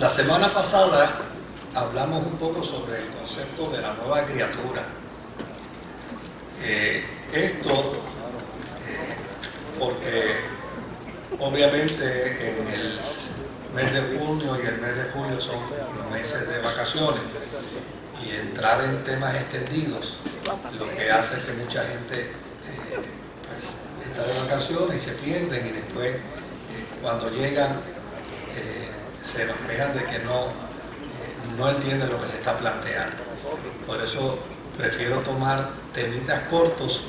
La semana pasada hablamos un poco sobre el concepto de la nueva criatura. Porque obviamente en el mes de junio y el mes de julio son meses de vacaciones, y entrar en temas extendidos lo que hace es que mucha gente pues, está de vacaciones y se pierden, y después cuando llegan se nos quejan de que no entienden lo que se está planteando. Por eso prefiero tomar temitas cortos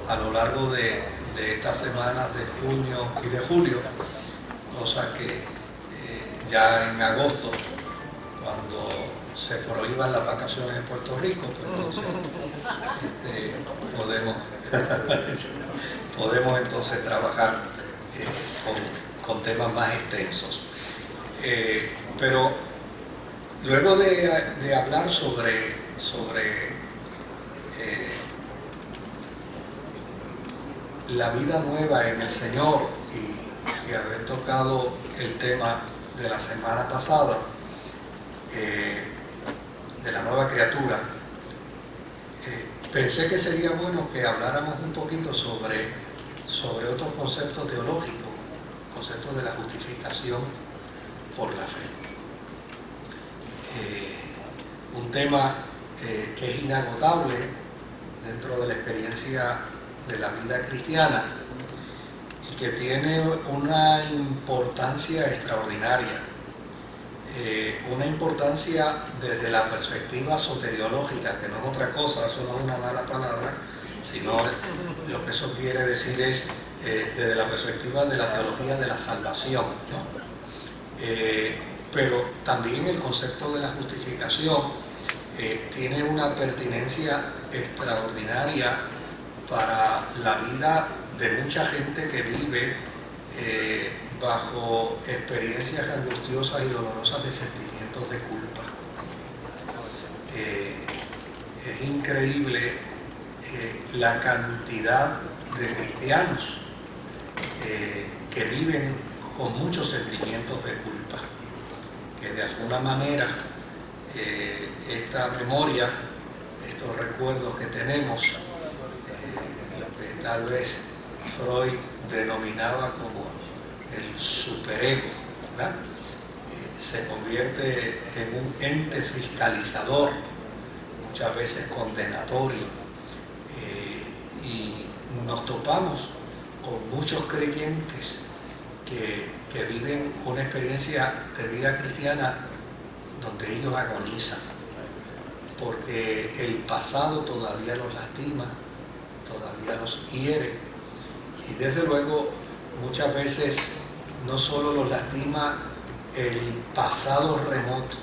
a lo largo de estas semanas de junio y de julio, cosa que ya en agosto, cuando se prohíban las vacaciones en Puerto Rico, pues entonces podemos entonces trabajar con temas más extensos. Pero luego de hablar sobre la vida nueva en el Señor y haber tocado el tema de la semana pasada, de la nueva criatura, pensé que sería bueno que habláramos un poquito sobre otros conceptos teológicos, conceptos de la justificación por la fe. Un tema que es inagotable dentro de la experiencia de la vida cristiana y que tiene una importancia extraordinaria, una importancia desde la perspectiva soteriológica, que no es otra cosa, eso no es una mala palabra, sino lo que eso quiere decir es desde la perspectiva de la teología de la salvación, ¿no? Pero también el concepto de la justificación tiene una pertinencia extraordinaria para la vida de mucha gente que vive bajo experiencias angustiosas y dolorosas de sentimientos de culpa. Es increíble la cantidad de cristianos que viven con muchos sentimientos de culpa, que de alguna manera esta memoria, estos recuerdos que tenemos, lo que tal vez Freud denominaba como el superego, ¿verdad? Se convierte en un ente fiscalizador, muchas veces condenatorio, y nos topamos con muchos creyentes que viven una experiencia de vida cristiana donde ellos agonizan, porque el pasado todavía los lastima, todavía los hiere, y desde luego muchas veces no solo los lastima el pasado remoto,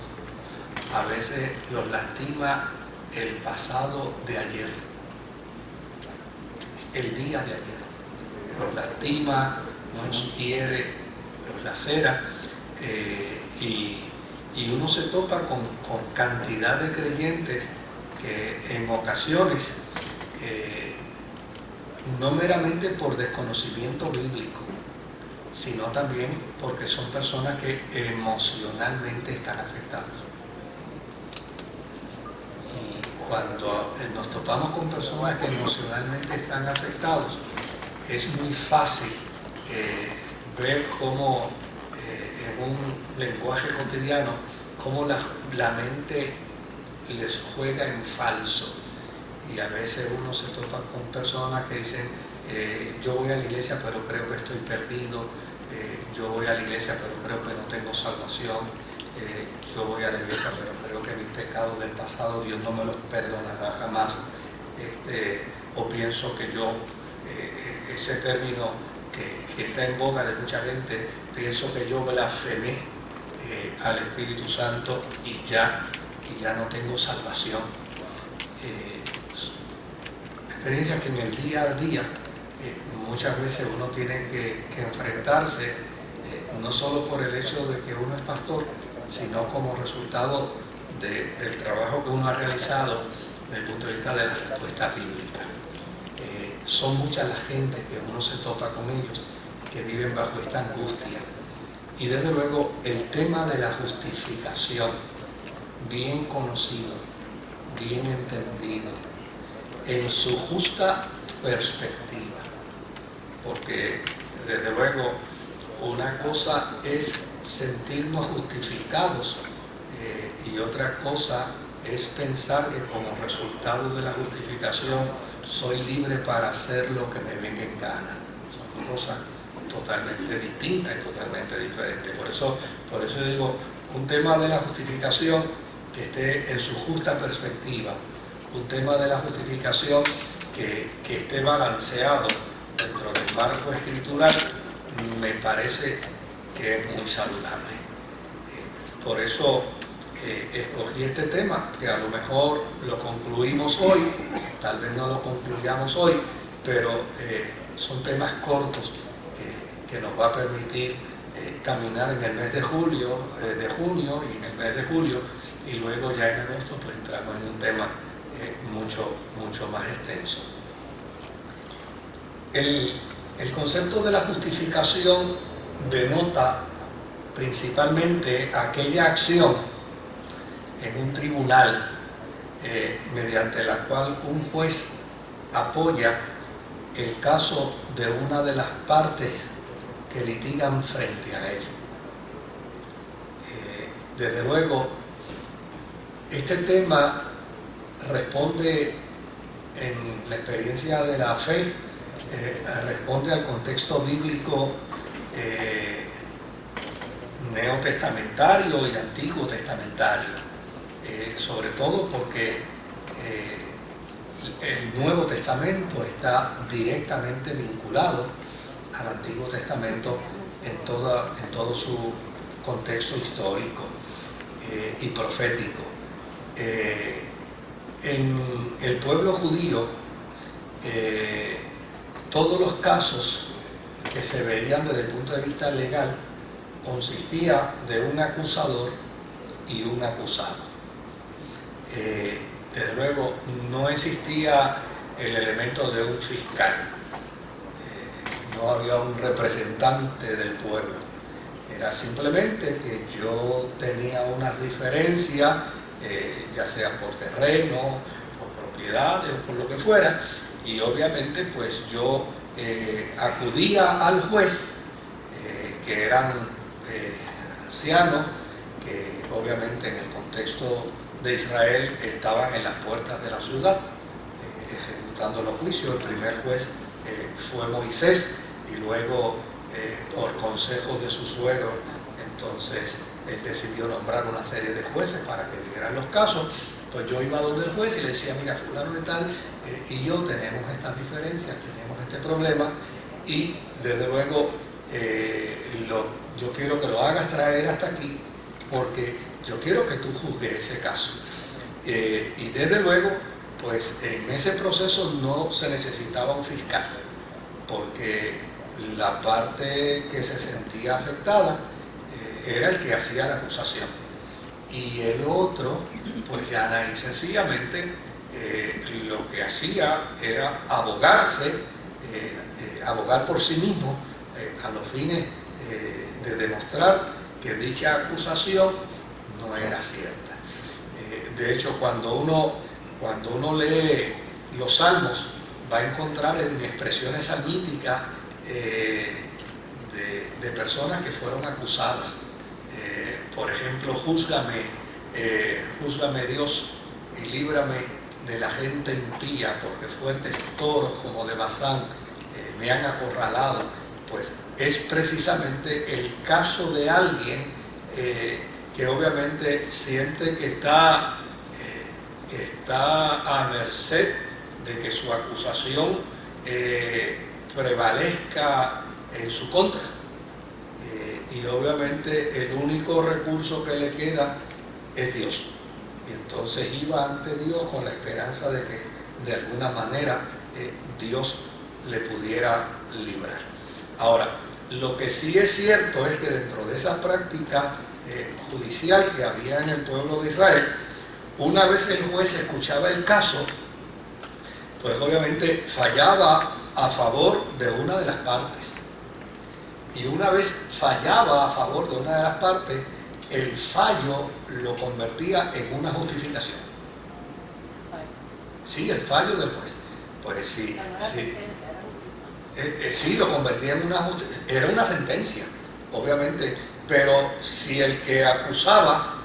a veces los lastima el pasado de ayer, el día de ayer, los lastima, los hiere, los lacera, y uno se topa con cantidad de creyentes que en ocasiones, no meramente por desconocimiento bíblico, sino también porque son personas que emocionalmente están afectadas. Y cuando nos topamos con personas que emocionalmente están afectados, es muy fácil ver cómo en un lenguaje cotidiano, cómo la mente les juega en falso. Y a veces uno se topa con personas que dicen, yo voy a la iglesia pero creo que estoy perdido, yo voy a la iglesia pero creo que no tengo salvación, yo voy a la iglesia pero creo que mis pecados del pasado Dios no me los perdonará jamás, o pienso que yo, ese término que está en boca de mucha gente, pienso que yo blasfemé al Espíritu Santo y ya no tengo salvación. Experiencias que en el día a día muchas veces uno tiene que enfrentarse, no solo por el hecho de que uno es pastor, sino como resultado del trabajo que uno ha realizado desde el punto de vista de la respuesta bíblica. Son muchas las gente que uno se topa con ellos que viven bajo esta angustia, Y desde luego el tema de la justificación, bien conocido, bien entendido, en su justa perspectiva. Porque desde luego una cosa es sentirnos justificados y otra cosa es pensar que como resultado de la justificación soy libre para hacer lo que me venga en gana. Son cosas totalmente distintas y totalmente diferentes. Por eso yo digo, un tema de la justificación que esté en su justa perspectiva, un tema de la justificación que esté balanceado dentro del marco escritural, me parece que es muy saludable. Por eso escogí este tema, que a lo mejor lo concluimos hoy, tal vez no lo concluyamos hoy, pero son temas cortos que nos va a permitir caminar en el mes de junio y en el mes de julio, y luego ya en agosto pues entramos en un tema mucho más extenso. El concepto de la justificación denota principalmente aquella acción en un tribunal mediante la cual un juez apoya el caso de una de las partes que litigan frente a él. Desde luego, este tema responde en la experiencia de la fe, responde al contexto bíblico neotestamentario y antiguo testamentario, sobre todo porque el Nuevo Testamento está directamente vinculado al Antiguo Testamento en todo su contexto histórico y profético. En el pueblo judío, todos los casos que se veían desde el punto de vista legal consistía de un acusador y un acusado. Desde luego no existía el elemento de un fiscal, no había un representante del pueblo, era simplemente que yo tenía unas diferencias, ya sea por terreno, por propiedades o por lo que fuera, y obviamente pues yo acudía al juez, que eran ancianos, que obviamente en el contexto de Israel estaban en las puertas de la ciudad ejecutando los juicios. El primer juez fue Moisés, y luego por consejos de su suegro, entonces él decidió nombrar una serie de jueces para que vieran los casos. Pues yo iba donde el juez y le decía, mira, fulano de tal y yo tenemos estas diferencias, tenemos este problema, y desde luego yo quiero que lo hagas traer hasta aquí porque yo quiero que tú juzgues ese caso. Y desde luego, pues en ese proceso no se necesitaba un fiscal, porque la parte que se sentía afectada era el que hacía la acusación. Y el otro, pues ya y sencillamente lo que hacía era abogar por sí mismo a los fines de demostrar que dicha acusación no era cierta. De hecho, cuando uno lee los salmos, va a encontrar en expresiones salmíticas de personas que fueron acusadas. Por ejemplo, júzgame Dios y líbrame de la gente impía, porque fuertes toros como de Basán me han acorralado. Pues es precisamente el caso de alguien que obviamente siente que está a merced de que su acusación prevalezca en su contra. Y obviamente el único recurso que le queda es Dios. Y entonces iba ante Dios con la esperanza de que de alguna manera Dios le pudiera librar. Ahora, lo que sí es cierto es que dentro de esa práctica judicial que había en el pueblo de Israel, una vez el juez escuchaba el caso, pues obviamente fallaba a favor de una de las partes. y una vez fallaba a favor de una de las partes, el fallo lo convertía en una justificación. Sí, el fallo del juez. Pues sí, sí, lo convertía en una justificación. Era una sentencia, obviamente, pero si el que acusaba,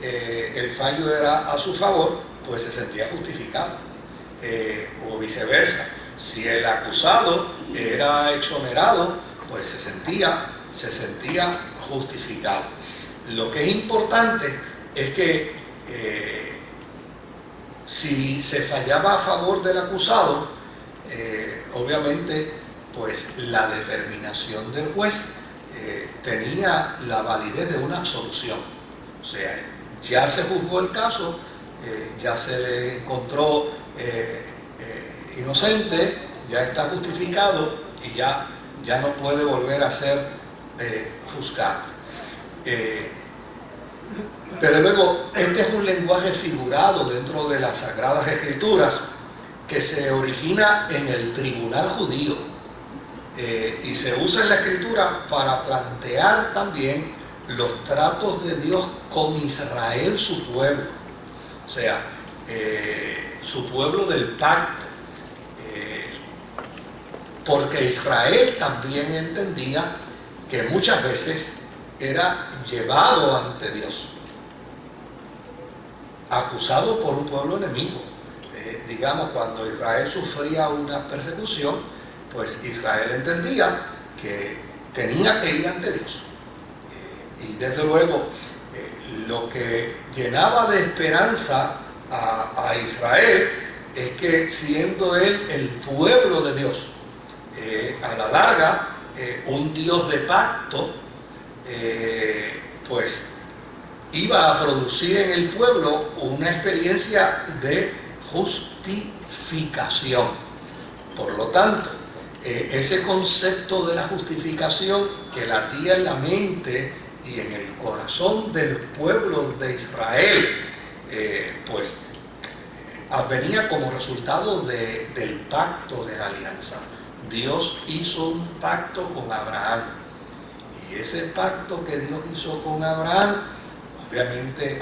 el fallo era a su favor, pues se sentía justificado, o viceversa. Si el acusado era exonerado, pues se sentía justificado. Lo que es importante es que si se fallaba a favor del acusado, obviamente pues la determinación del juez tenía la validez de una absolución. O sea, ya se juzgó el caso, ya se le encontró inocente, ya está justificado y ya no puede volver a ser juzgado. Desde luego, este es un lenguaje figurado dentro de las Sagradas Escrituras que se origina en el tribunal judío y se usa en la Escritura para plantear también los tratos de Dios con Israel, su pueblo, o sea, su pueblo del pacto, porque Israel también entendía que muchas veces era llevado ante Dios, acusado por un pueblo enemigo. Digamos, cuando Israel sufría una persecución, pues Israel entendía que tenía que ir ante Dios. Y desde luego, lo que llenaba de esperanza a Israel es que, siendo él el pueblo de Dios, a la larga, un Dios de pacto, pues iba a producir en el pueblo una experiencia de justificación. Por lo tanto, ese concepto de la justificación que latía en la mente y en el corazón del pueblo de Israel, pues venía como resultado del pacto de la alianza. Dios hizo un pacto con Abraham, y ese pacto que Dios hizo con Abraham, obviamente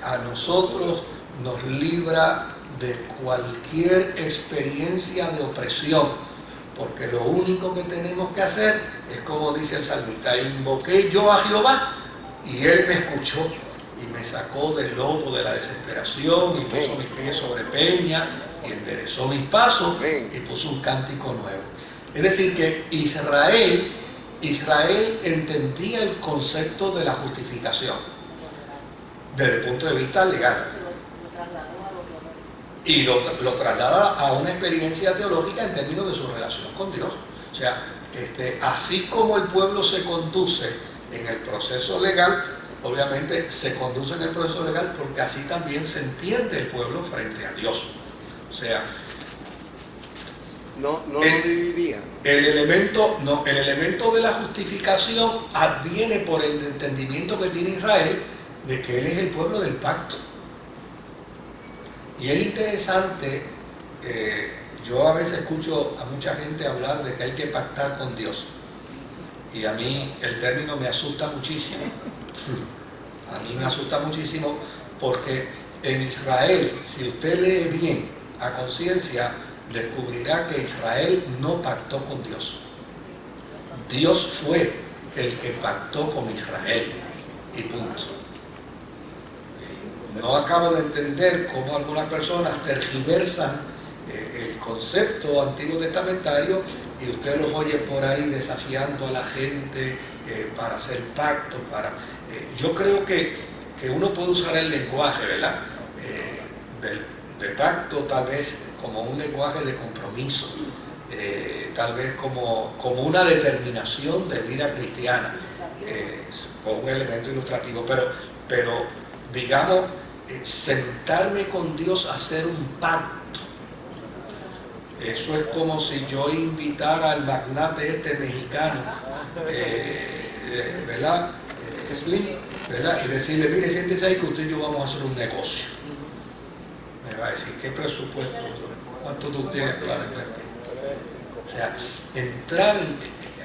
a nosotros nos libra de cualquier experiencia de opresión, porque lo único que tenemos que hacer es, como dice el salmista: invoqué yo a Jehová y él me escuchó y me sacó del lodo de la desesperación y puso mis pies sobre peña y enderezó mis pasos y puso un cántico nuevo. Es decir, que Israel entendía el concepto de la justificación desde el punto de vista legal y lo traslada a una experiencia teológica en términos de su relación con Dios. O sea, así como el pueblo se conduce en el proceso legal, obviamente se conduce en el proceso legal porque así también se entiende el pueblo frente a Dios. O sea, no lo dividían. El elemento de la justificación adviene por el entendimiento que tiene Israel de que él es el pueblo del pacto. Y es interesante, yo a veces escucho a mucha gente hablar de que hay que pactar con Dios. Y a mí el término me asusta muchísimo. A mí me asusta muchísimo porque en Israel, si usted lee bien a conciencia, descubrirá que Israel no pactó con Dios. Dios fue el que pactó con Israel. Y punto. No acabo de entender cómo algunas personas tergiversan el concepto antiguo testamentario y usted los oye por ahí desafiando a la gente para hacer pacto, yo creo que uno puede usar el lenguaje, ¿verdad? De pacto tal vez como un lenguaje de compromiso, tal vez como una determinación de vida cristiana, con un elemento ilustrativo, pero digamos, sentarme con Dios a hacer un pacto. Eso es como si yo invitara al magnate mexicano, ¿verdad? Slim, ¿verdad? Y decirle: mire, siéntese ahí que usted y yo vamos a hacer un negocio. Me va a decir: ¿qué presupuesto? ¿Cuánto tú tienes para invertir? O sea, entrar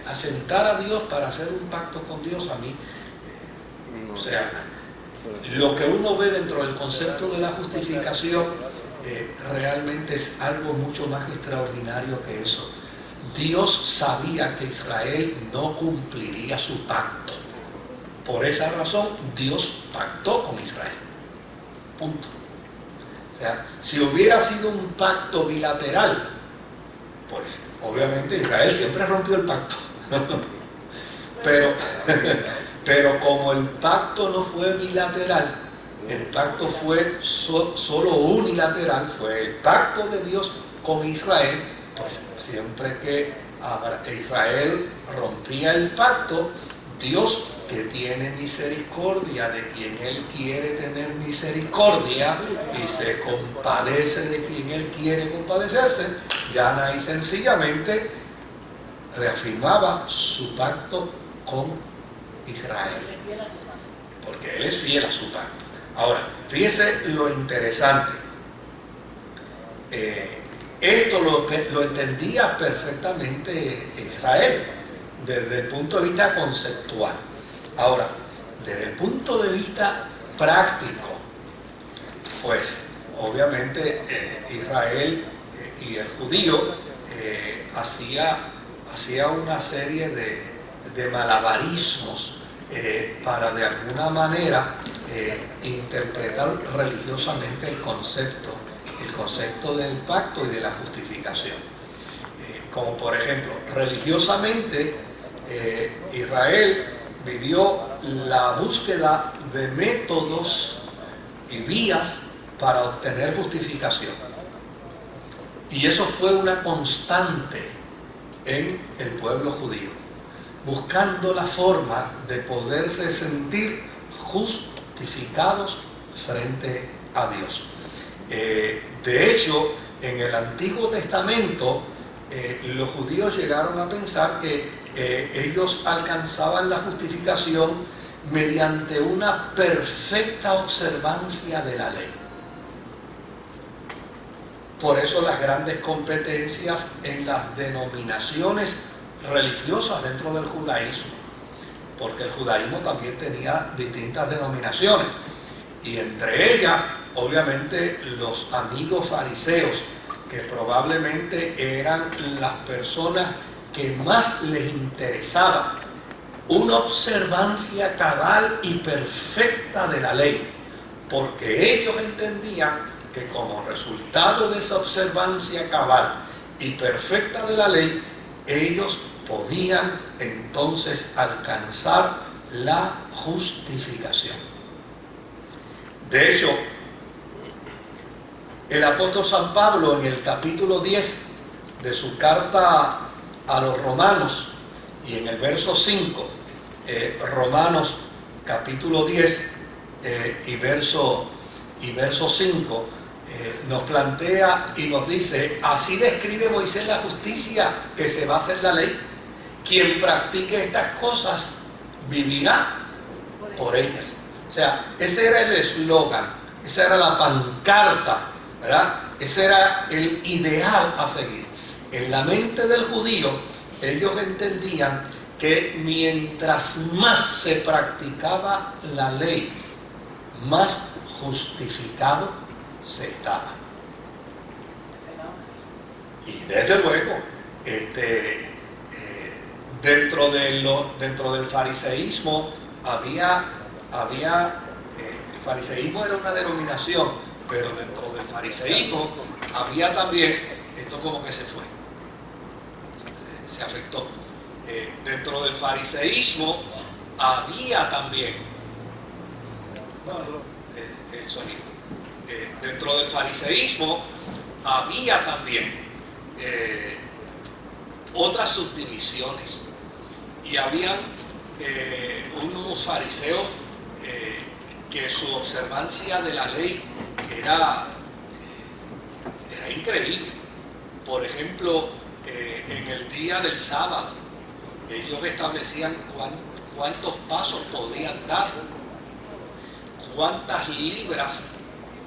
asentar a Dios para hacer un pacto con Dios, a mí, o sea, lo que uno ve dentro del concepto de la justificación realmente es algo mucho más extraordinario que eso. Dios sabía que Israel no cumpliría su pacto. Por esa razón, Dios pactó con Israel. Punto. O sea, si hubiera sido un pacto bilateral, pues obviamente Israel siempre rompió el pacto. Pero como el pacto no fue bilateral, el pacto fue solo unilateral, fue el pacto de Dios con Israel, pues siempre que Israel rompía el pacto, Dios, que tiene misericordia de quien Él quiere tener misericordia y se compadece de quien Él quiere compadecerse, llana y sencillamente reafirmaba su pacto con Israel, porque Él es fiel a su pacto. Ahora, fíjese lo interesante. Esto lo entendía perfectamente Israel desde el punto de vista conceptual. Ahora, desde el punto de vista práctico, pues obviamente Israel y el judío hacía una serie de malabarismos para de alguna manera interpretar religiosamente el concepto del pacto y de la justificación. Como por ejemplo, religiosamente Israel vivió la búsqueda de métodos y vías para obtener justificación. Y eso fue una constante en el pueblo judío, buscando la forma de poderse sentir justificados frente a Dios. De hecho, en el Antiguo Testamento, los judíos llegaron a pensar que ellos alcanzaban la justificación mediante una perfecta observancia de la ley. Por eso las grandes competencias en las denominaciones religiosas dentro del judaísmo, porque el judaísmo también tenía distintas denominaciones, y entre ellas, obviamente, los amigos fariseos, que probablemente eran las personas que más les interesaba una observancia cabal y perfecta de la ley, porque ellos entendían que como resultado de esa observancia cabal y perfecta de la ley, ellos podían entonces alcanzar la justificación. De hecho, el apóstol San Pablo en el capítulo 10 de su carta a los Romanos y en el verso 5, Romanos capítulo 10 y verso 5, nos plantea y nos dice: así describe Moisés la justicia que se basa en la ley. Quien practique estas cosas vivirá por ellas. O sea, ese era el eslogan, esa era la pancarta, ¿verdad? Ese era el ideal a seguir. En la mente del judío, ellos entendían que mientras más se practicaba la ley, más justificado se estaba. Y desde luego, dentro del fariseísmo el fariseísmo era una denominación, pero dentro del fariseísmo había también, esto como que se fue, se afectó. Dentro del fariseísmo había también, el sonido, dentro del fariseísmo había también otras subdivisiones, y habían unos fariseos que su observancia de la ley era increíble. Por ejemplo, en el día del sábado, ellos establecían cuántos pasos podían dar, cuántas libras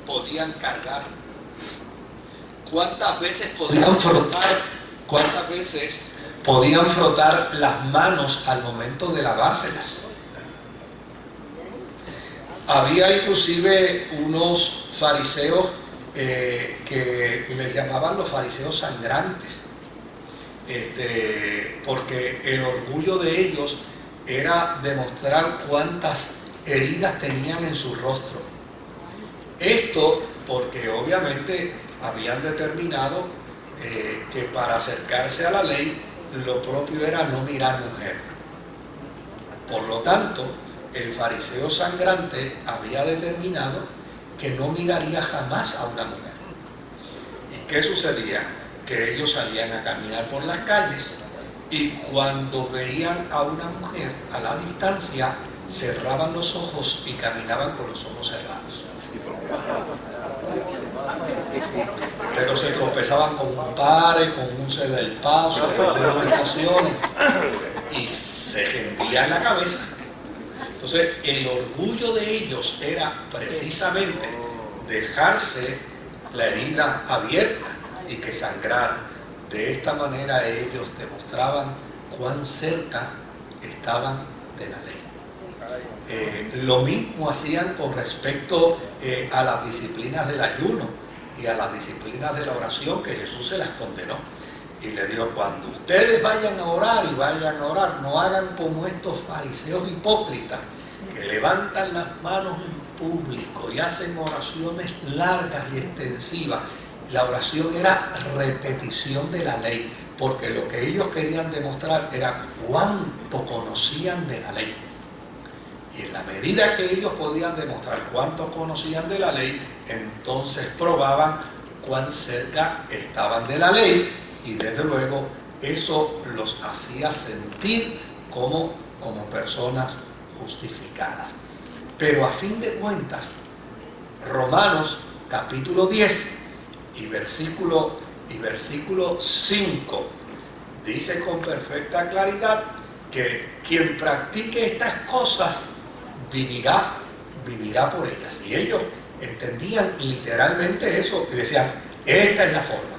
podían cargar, cuántas veces podían frotar, cuántas veces podían frotar las manos al momento de lavárselas. Había inclusive unos fariseos que les llamaban los fariseos sangrantes, porque el orgullo de ellos era demostrar cuántas heridas tenían en su rostro. Esto porque obviamente habían determinado que para acercarse a la ley lo propio era no mirar mujer. Por lo tanto, el fariseo sangrante había determinado que no miraría jamás a una mujer. ¿Y qué sucedía? Que ellos salían a caminar por las calles y cuando veían a una mujer a la distancia, cerraban los ojos y caminaban con los ojos cerrados. Pero se tropezaban con un pare, con un cede del paso, con unas estaciones y se hendían la cabeza. Entonces, el orgullo de ellos era precisamente dejarse la herida abierta y que sangrara. De esta manera ellos demostraban cuán cerca estaban de la ley. Lo mismo hacían con respecto a las disciplinas del ayuno y a las disciplinas de la oración, que Jesús se las condenó. Y le dijo, cuando ustedes vayan a orar no hagan como estos fariseos hipócritas que levantan las manos en público y hacen oraciones largas y extensivas. La oración era repetición de la ley, porque lo que ellos querían demostrar era cuánto conocían de la ley. Y en la medida que ellos podían demostrar cuánto conocían de la ley, entonces probaban cuán cerca estaban de la ley, y desde luego eso los hacía sentir como personas justificadas. Pero a fin de cuentas, Romanos capítulo 10 y versículo 5 dice con perfecta claridad que quien practique estas cosas vivirá por ellas. Y ellos entendían literalmente eso y decían, esta es la forma,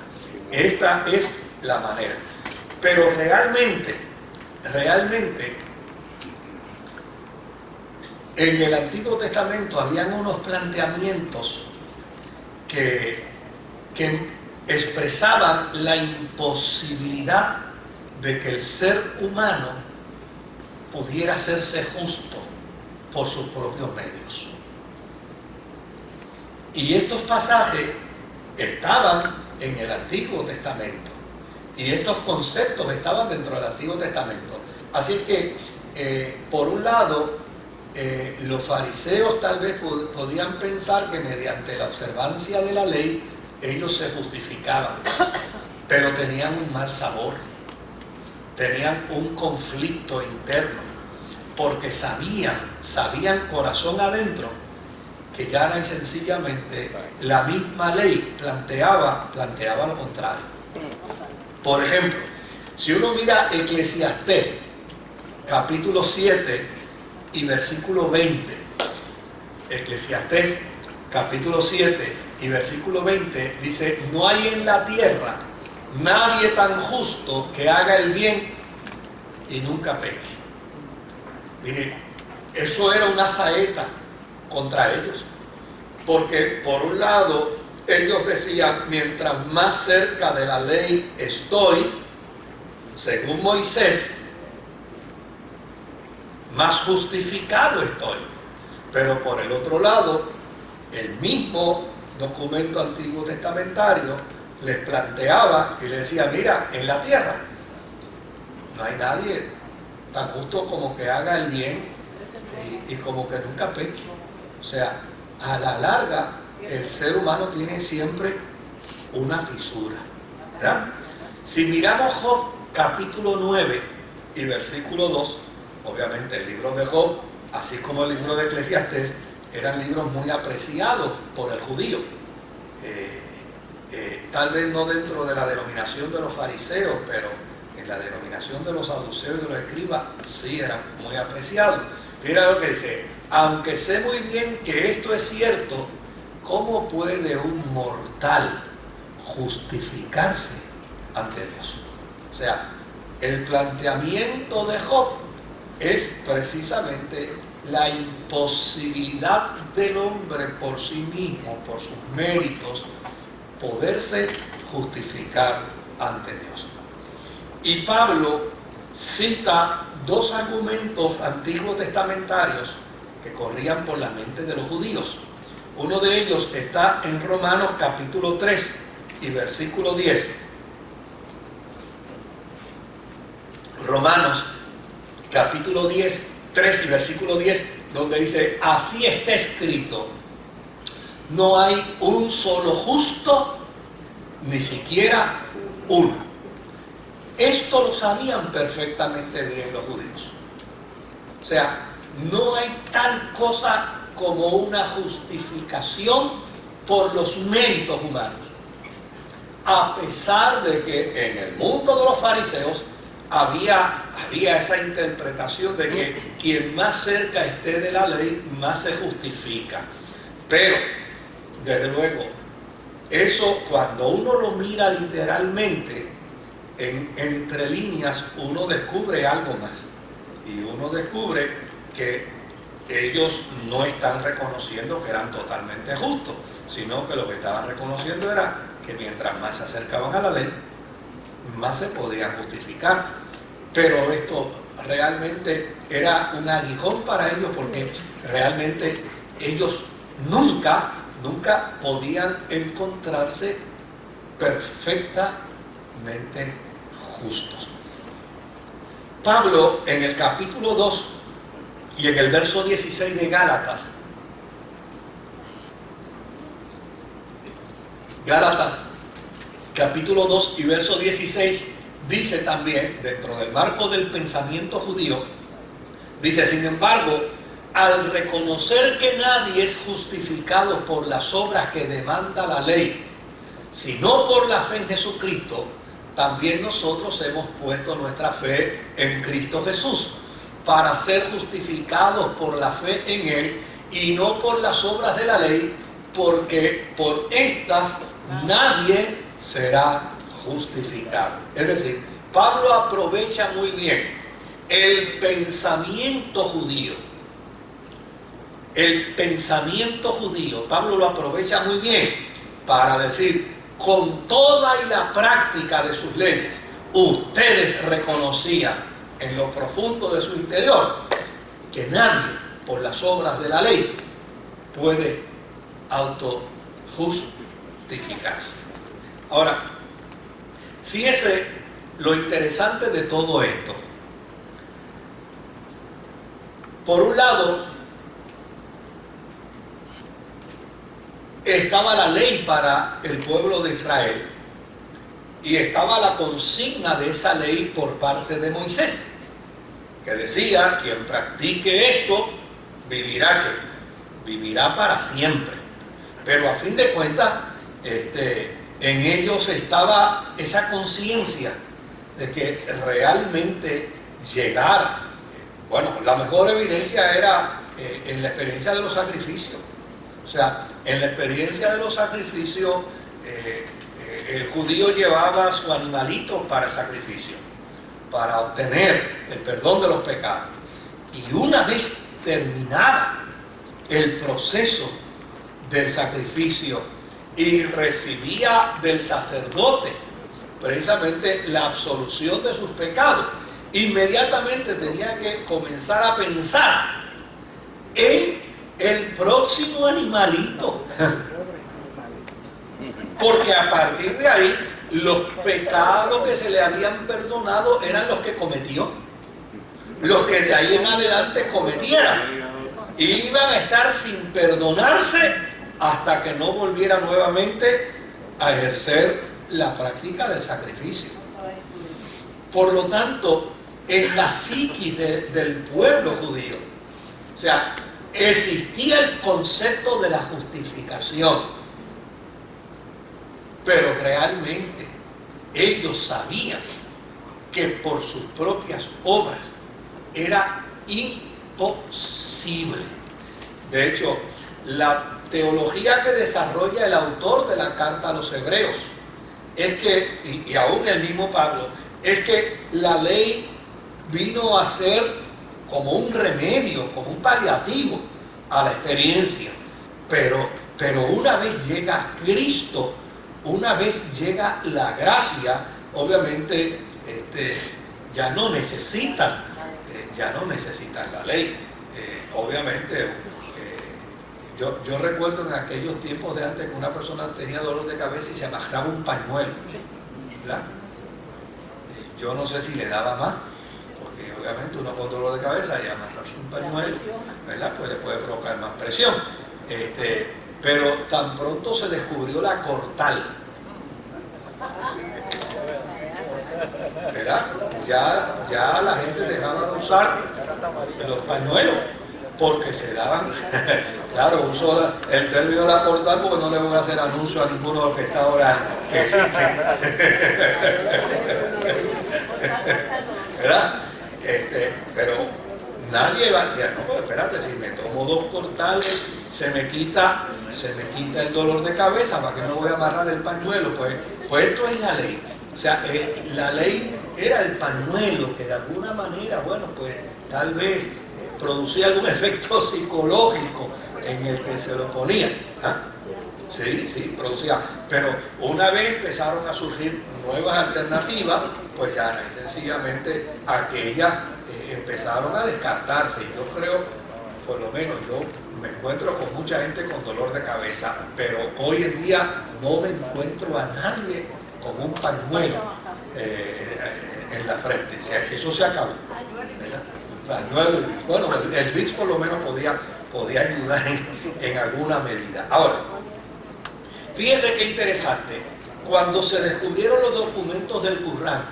esta es la manera. Pero realmente en el Antiguo Testamento habían unos planteamientos que expresaban la imposibilidad de que el ser humano pudiera hacerse justo por sus propios medios. Y estos pasajes estaban en el Antiguo Testamento y estos conceptos estaban dentro del Antiguo Testamento. Así que, por un lado, los fariseos tal vez podían pensar que mediante la observancia de la ley ellos se justificaban, pero tenían un mal sabor, tenían un conflicto interno, porque sabían corazón adentro que llana y sencillamente la misma ley planteaba lo contrario. Por ejemplo, si uno mira Eclesiastés capítulo 7 y versículo 20, Eclesiastés capítulo 7 y versículo 20 dice, no hay en la tierra nadie tan justo que haga el bien y nunca peque. Mire, eso era una saeta contra ellos, porque por un lado ellos decían, mientras más cerca de la ley estoy, según Moisés, más justificado estoy. Pero por el otro lado, el mismo documento antiguo testamentario les planteaba y les decía, mira, en la tierra no hay nadie tan justo como que haga el bien y como que nunca peque. O sea, a la larga el ser humano tiene siempre una fisura, ¿verdad? Si miramos Job capítulo 9 y versículo 2, obviamente el libro de Job, así como el libro de Eclesiastés, eran libros muy apreciados por el judío. Tal vez no dentro de la denominación de los fariseos, pero en la denominación de los saduceos y de los escribas sí eran muy apreciados. Mira lo que dice, aunque sé muy bien que esto es cierto, ¿cómo puede un mortal justificarse ante Dios? O sea, El planteamiento de Job es precisamente la imposibilidad del hombre por sí mismo, por sus méritos, poderse justificar ante Dios. Y Pablo cita dos argumentos antiguos testamentarios que corrían por la mente de los judíos. Uno de ellos está en Romanos capítulo 3 y versículo 10. Romanos capítulo 3 y versículo 10, donde dice: así está escrito, no hay un solo justo, ni siquiera uno. Esto lo sabían perfectamente bien los judíos. O sea, no hay tal cosa como una justificación por los méritos humanos. A pesar de que en el mundo de los fariseos había esa interpretación de que quien más cerca esté de la ley, más se justifica. Pero, desde luego, eso cuando uno lo mira literalmente, entre líneas, uno descubre algo más. Y uno descubre que ellos no están reconociendo que eran totalmente justos, sino que lo que estaban reconociendo era que mientras más se acercaban a la ley, más se podían justificar. Pero esto realmente era un aguijón para ellos, porque realmente ellos nunca podían encontrarse perfectamente justos. Pablo, en el capítulo 2 y en el verso 16 de Gálatas, capítulo 2 y verso 16, dice también, dentro del marco del pensamiento judío, dice: sin embargo, al reconocer que nadie es justificado por las obras que demanda la ley, sino por la fe en Jesucristo, también nosotros hemos puesto nuestra fe en Cristo Jesús, para ser justificados por la fe en Él y no por las obras de la ley, porque por estas nadie será justificado. Es decir, Pablo aprovecha muy bien el pensamiento judío. Pablo lo aprovecha muy bien para decir: con toda y la práctica de sus leyes, ustedes reconocían en lo profundo de su interior que nadie, por las obras de la ley, puede autojustificarse. Ahora, fíjese lo interesante de todo esto. Por un lado, estaba la ley para el pueblo de Israel y estaba la consigna de esa ley por parte de Moisés, que decía: quien practique esto vivirá para siempre. Pero a fin de cuentas, en ellos estaba esa conciencia de que realmente llegar, bueno, la mejor evidencia era en la experiencia de los sacrificios. O sea, en la experiencia de los sacrificios, el judío llevaba su animalito para el sacrificio, para obtener el perdón de los pecados. Y una vez terminaba el proceso del sacrificio y recibía del sacerdote precisamente la absolución de sus pecados, inmediatamente tenía que comenzar a pensar en el próximo animalito, porque a partir de ahí los pecados que se le habían perdonado eran los que cometió. Los que de ahí en adelante cometieran iban a estar sin perdonarse hasta que no volviera nuevamente a ejercer la práctica del sacrificio. Por lo tanto, en la psiquis del pueblo judío, o sea, existía el concepto de la justificación, pero realmente ellos sabían que por sus propias obras era imposible. De hecho, la teología que desarrolla el autor de la carta a los hebreos es que, y aún el mismo Pablo, es que la ley vino a ser como un remedio, como un paliativo a la experiencia. Pero una vez llega Cristo, una vez llega la gracia, obviamente ya no necesitan la ley. Obviamente, yo recuerdo en aquellos tiempos de antes que una persona tenía dolor de cabeza y se amarraba un pañuelo, ¿verdad? Yo no sé si le daba más, porque obviamente uno con dolor de cabeza y amarrarse un pañuelo, ¿verdad? Pues le puede provocar más presión. Pero tan pronto se descubrió la cortal, ¿verdad? Ya la gente dejaba de usar los pañuelos porque se daban. Claro, uso el término la cortal porque no le voy a hacer anuncio a ninguno de los que está ahora que existen. ¿Verdad? Pero nadie va a decir, no, pues espérate, si me tomo 2 cortales se me quita el dolor de cabeza, ¿para qué me voy a amarrar el pañuelo? Pues esto es la ley. O sea, la ley era el pañuelo que de alguna manera, bueno, pues tal vez producía algún efecto psicológico en el que se lo ponía. ¿Ah? Sí, producía. Pero una vez empezaron a surgir nuevas alternativas, pues ya sencillamente aquellas empezaron a descartarse. Y yo creo, por lo menos yo me encuentro con mucha gente con dolor de cabeza, pero hoy en día no me encuentro a nadie con un pañuelo en la frente. O sea, eso se acabó, ¿verdad? Pañuelo, bueno, el VIX por lo menos podía ayudar en alguna medida. Ahora, fíjense qué interesante, cuando se descubrieron los documentos del Qur'án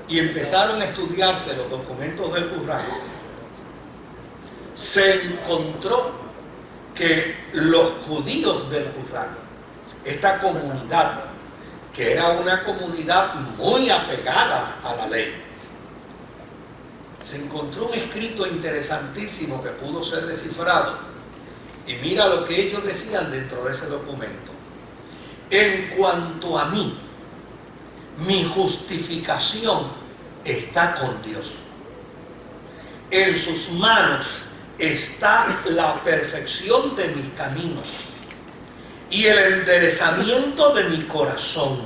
y empezaron a estudiarse los documentos del Qur'án, se encontró que los judíos del Qur'án, esta comunidad, que era una comunidad muy apegada a la ley, se encontró un escrito interesantísimo que pudo ser descifrado. Y mira lo que ellos decían dentro de ese documento. En cuanto a mí, mi justificación está con Dios. En sus manos está la perfección de mis caminos y el enderezamiento de mi corazón.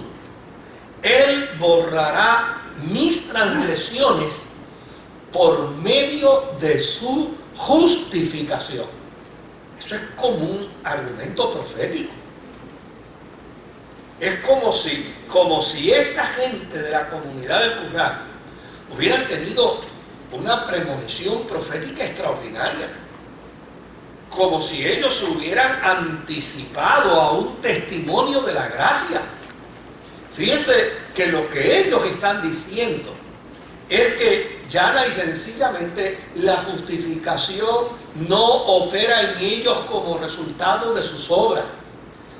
Él borrará mis transgresiones por medio de su justificación. Eso es como un argumento profético. Es como si esta gente de la comunidad del Qur'án hubieran tenido una premonición profética extraordinaria. Como si ellos se hubieran anticipado a un testimonio de la gracia. Fíjense que lo que ellos están diciendo es que llana y sencillamente la justificación no opera en ellos como resultado de sus obras,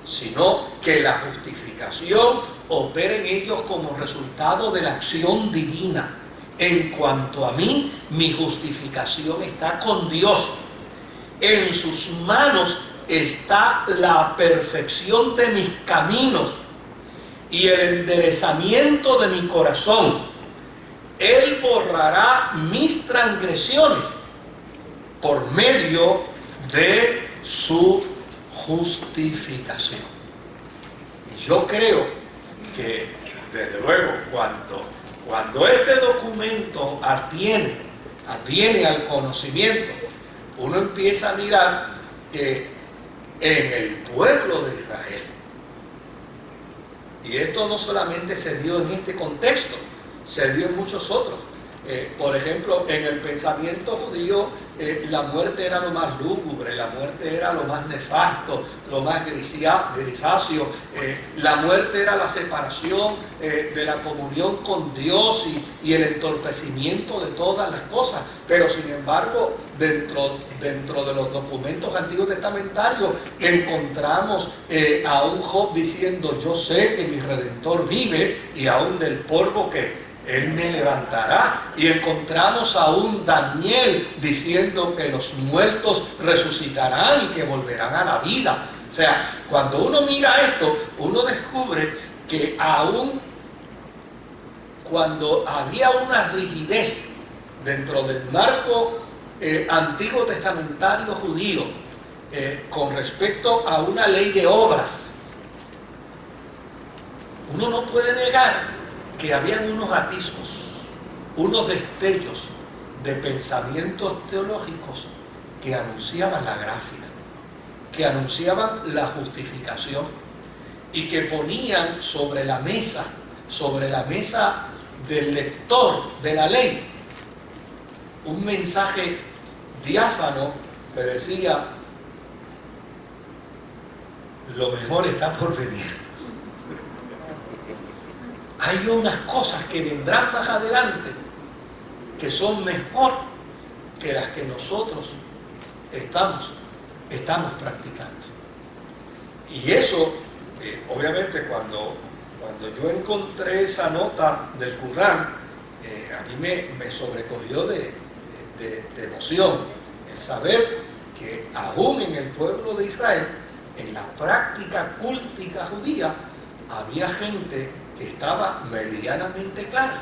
sino que la justificación opera en ellos como resultado de la acción divina. En cuanto a mí, mi justificación está con Dios. En sus manos está la perfección de mis caminos y el enderezamiento de mi corazón. Él borrará mis transgresiones por medio de su justificación. Y yo creo que, desde luego, cuando este documento adviene al conocimiento, uno empieza a mirar que en el pueblo de Israel, y esto no solamente se dio en este contexto, se dio en muchos otros. Por ejemplo, en el pensamiento judío, la muerte era lo más lúgubre, la muerte era lo más nefasto, lo más grisáceo, la muerte era la separación de la comunión con Dios y el entorpecimiento de todas las cosas. Pero sin embargo, dentro de los documentos antiguos testamentarios encontramos a un Job diciendo: yo sé que mi Redentor vive y aún del polvo que Él me levantará. Y encontramos a un Daniel diciendo que los muertos resucitarán y que volverán a la vida. O sea, cuando uno mira esto, uno descubre que aún cuando había una rigidez dentro del marco antiguo testamentario judío con respecto a una ley de obras, uno no puede negar que habían unos atisbos, unos destellos de pensamientos teológicos que anunciaban la gracia, que anunciaban la justificación y que ponían sobre la mesa del lector de la ley un mensaje diáfano que decía: lo mejor está por venir. Hay unas cosas que vendrán más adelante que son mejor que las que nosotros estamos practicando. Y eso, obviamente, cuando yo encontré esa nota del Qur'án, a mí me sobrecogió de emoción el saber que aún en el pueblo de Israel, en la práctica cúltica judía, había gente que estaba meridianamente clara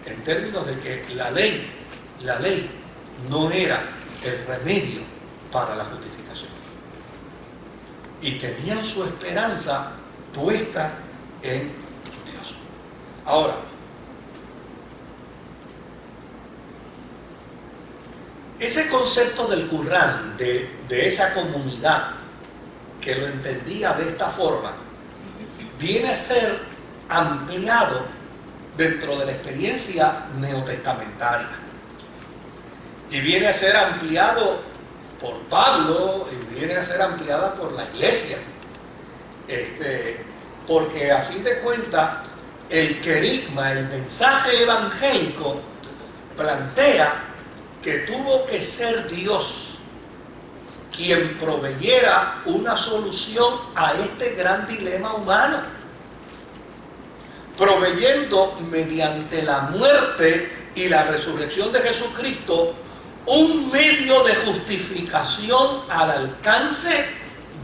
en términos de que la ley no era el remedio para la justificación. Y tenían su esperanza puesta en Dios. Ahora, ese concepto del Qur'án, de esa comunidad que lo entendía de esta forma, viene a ser ampliado dentro de la experiencia neotestamentaria y viene a ser ampliado por Pablo y viene a ser ampliada por la iglesia, porque a fin de cuentas el querigma, el mensaje evangélico, plantea que tuvo que ser Dios quien proveyera una solución a este gran dilema humano, proveyendo mediante la muerte y la resurrección de Jesucristo un medio de justificación al alcance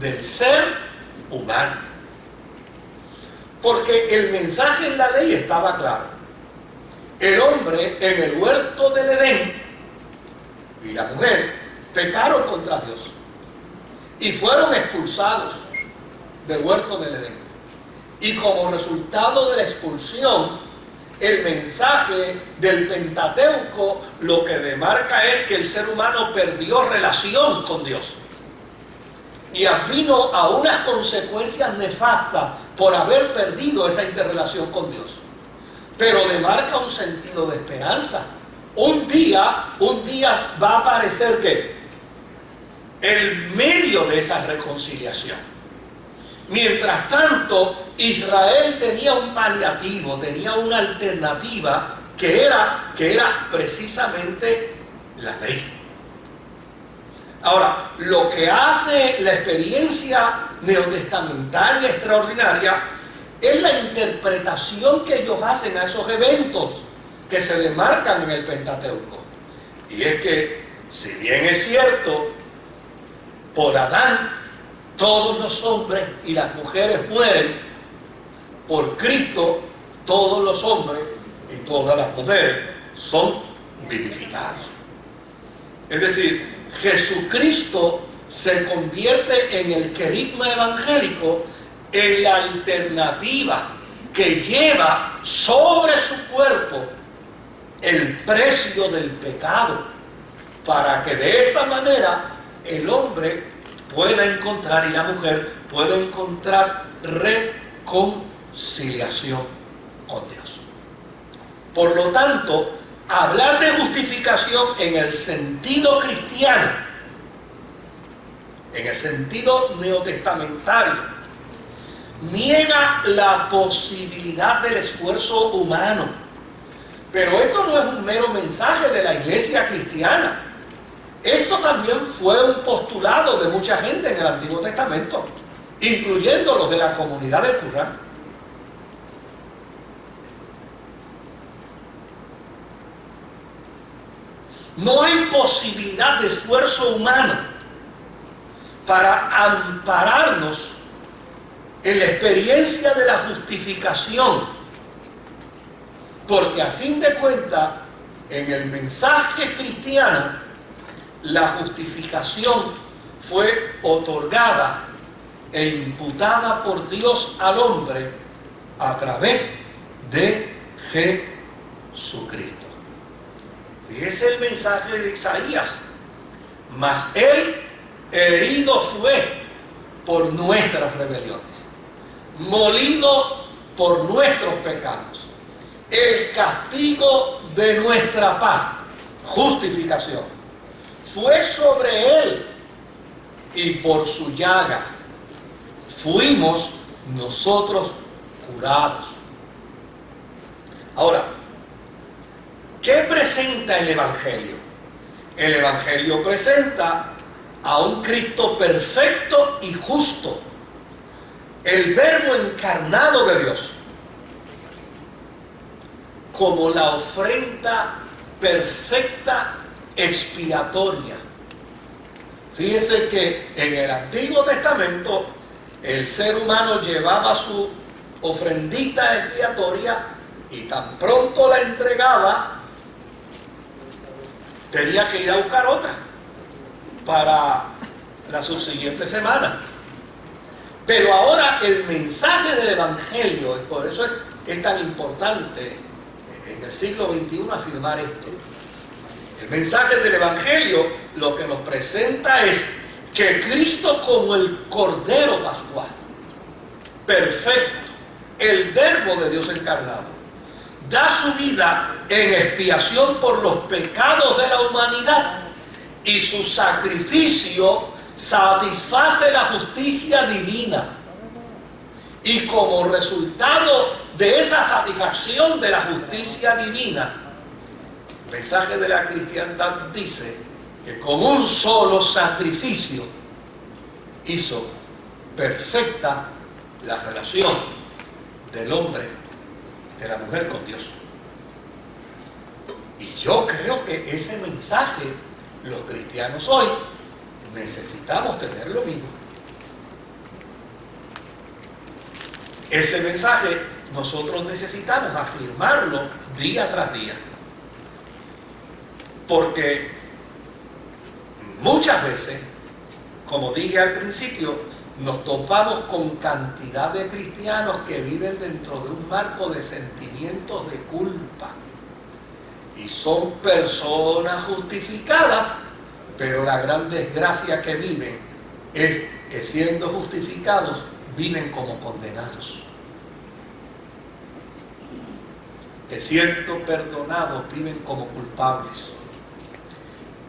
del ser humano. Porque el mensaje en la ley estaba claro. El hombre en el huerto del Edén y la mujer pecaron contra Dios y fueron expulsados del huerto del Edén. Y como resultado de la expulsión, el mensaje del Pentateuco lo que demarca es que el ser humano perdió relación con Dios. Y vino a unas consecuencias nefastas por haber perdido esa interrelación con Dios. Pero demarca un sentido de esperanza. Un día va a aparecer ¿qué? El medio de esa reconciliación. Mientras tanto, Israel tenía un paliativo, tenía una alternativa que era precisamente la ley. Ahora, lo que hace la experiencia neotestamentaria extraordinaria es la interpretación que ellos hacen a esos eventos que se demarcan en el Pentateuco. Y es que, si bien es cierto, por Adán todos los hombres y las mujeres mueren, por Cristo todos los hombres y todas las mujeres son vivificados. Es decir, Jesucristo se convierte en el querigma evangélico, en la alternativa que lleva sobre su cuerpo el precio del pecado, para que de esta manera el hombre pueda encontrar y la mujer pueda encontrar reconciliación con Dios. Por lo tanto, hablar de justificación en el sentido cristiano, en el sentido neotestamentario, niega la posibilidad del esfuerzo humano. Pero esto no es un mero mensaje de la iglesia cristiana. Esto también fue un postulado de mucha gente en el Antiguo Testamento, incluyendo los de la comunidad del Qur'án. No hay posibilidad de esfuerzo humano para ampararnos en la experiencia de la justificación Porque a fin de cuentas, en el mensaje cristiano, la justificación fue otorgada e imputada por Dios al hombre a través de Jesucristo. Fíjese el mensaje de Isaías. Mas Él herido fue por nuestras rebeliones, molido por nuestros pecados. El castigo de nuestra paz, justificación, fue sobre Él, y por su llaga fuimos nosotros curados. Ahora, ¿qué presenta el Evangelio? El Evangelio presenta a un Cristo perfecto y justo, el Verbo encarnado de Dios, como la ofrenda perfecta expiatoria. Fíjese que en el Antiguo Testamento el ser humano llevaba su ofrendita expiatoria y tan pronto la entregaba, tenía que ir a buscar otra para la subsiguiente semana. Pero ahora el mensaje del Evangelio, y por eso es tan importante en el siglo XXI afirmar esto, el mensaje del Evangelio lo que nos presenta es que Cristo, como el Cordero Pascual, perfecto, el Verbo de Dios encarnado, da su vida en expiación por los pecados de la humanidad, y su sacrificio satisface la justicia divina. Y como resultado de esa satisfacción de la justicia divina, el mensaje de la cristiandad dice que con un solo sacrificio hizo perfecta la relación del hombre y de la mujer con Dios. Y yo creo que ese mensaje, los cristianos hoy necesitamos tenerlo vivo. Ese mensaje nosotros necesitamos afirmarlo día tras día. Porque muchas veces, como dije al principio, nos topamos con cantidad de cristianos que viven dentro de un marco de sentimientos de culpa. Y son personas justificadas, pero la gran desgracia que viven es que, siendo justificados, viven como condenados. Que siendo perdonados, viven como culpables.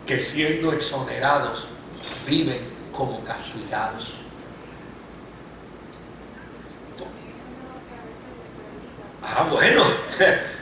Que siendo exonerados, viven como castigados. Bueno,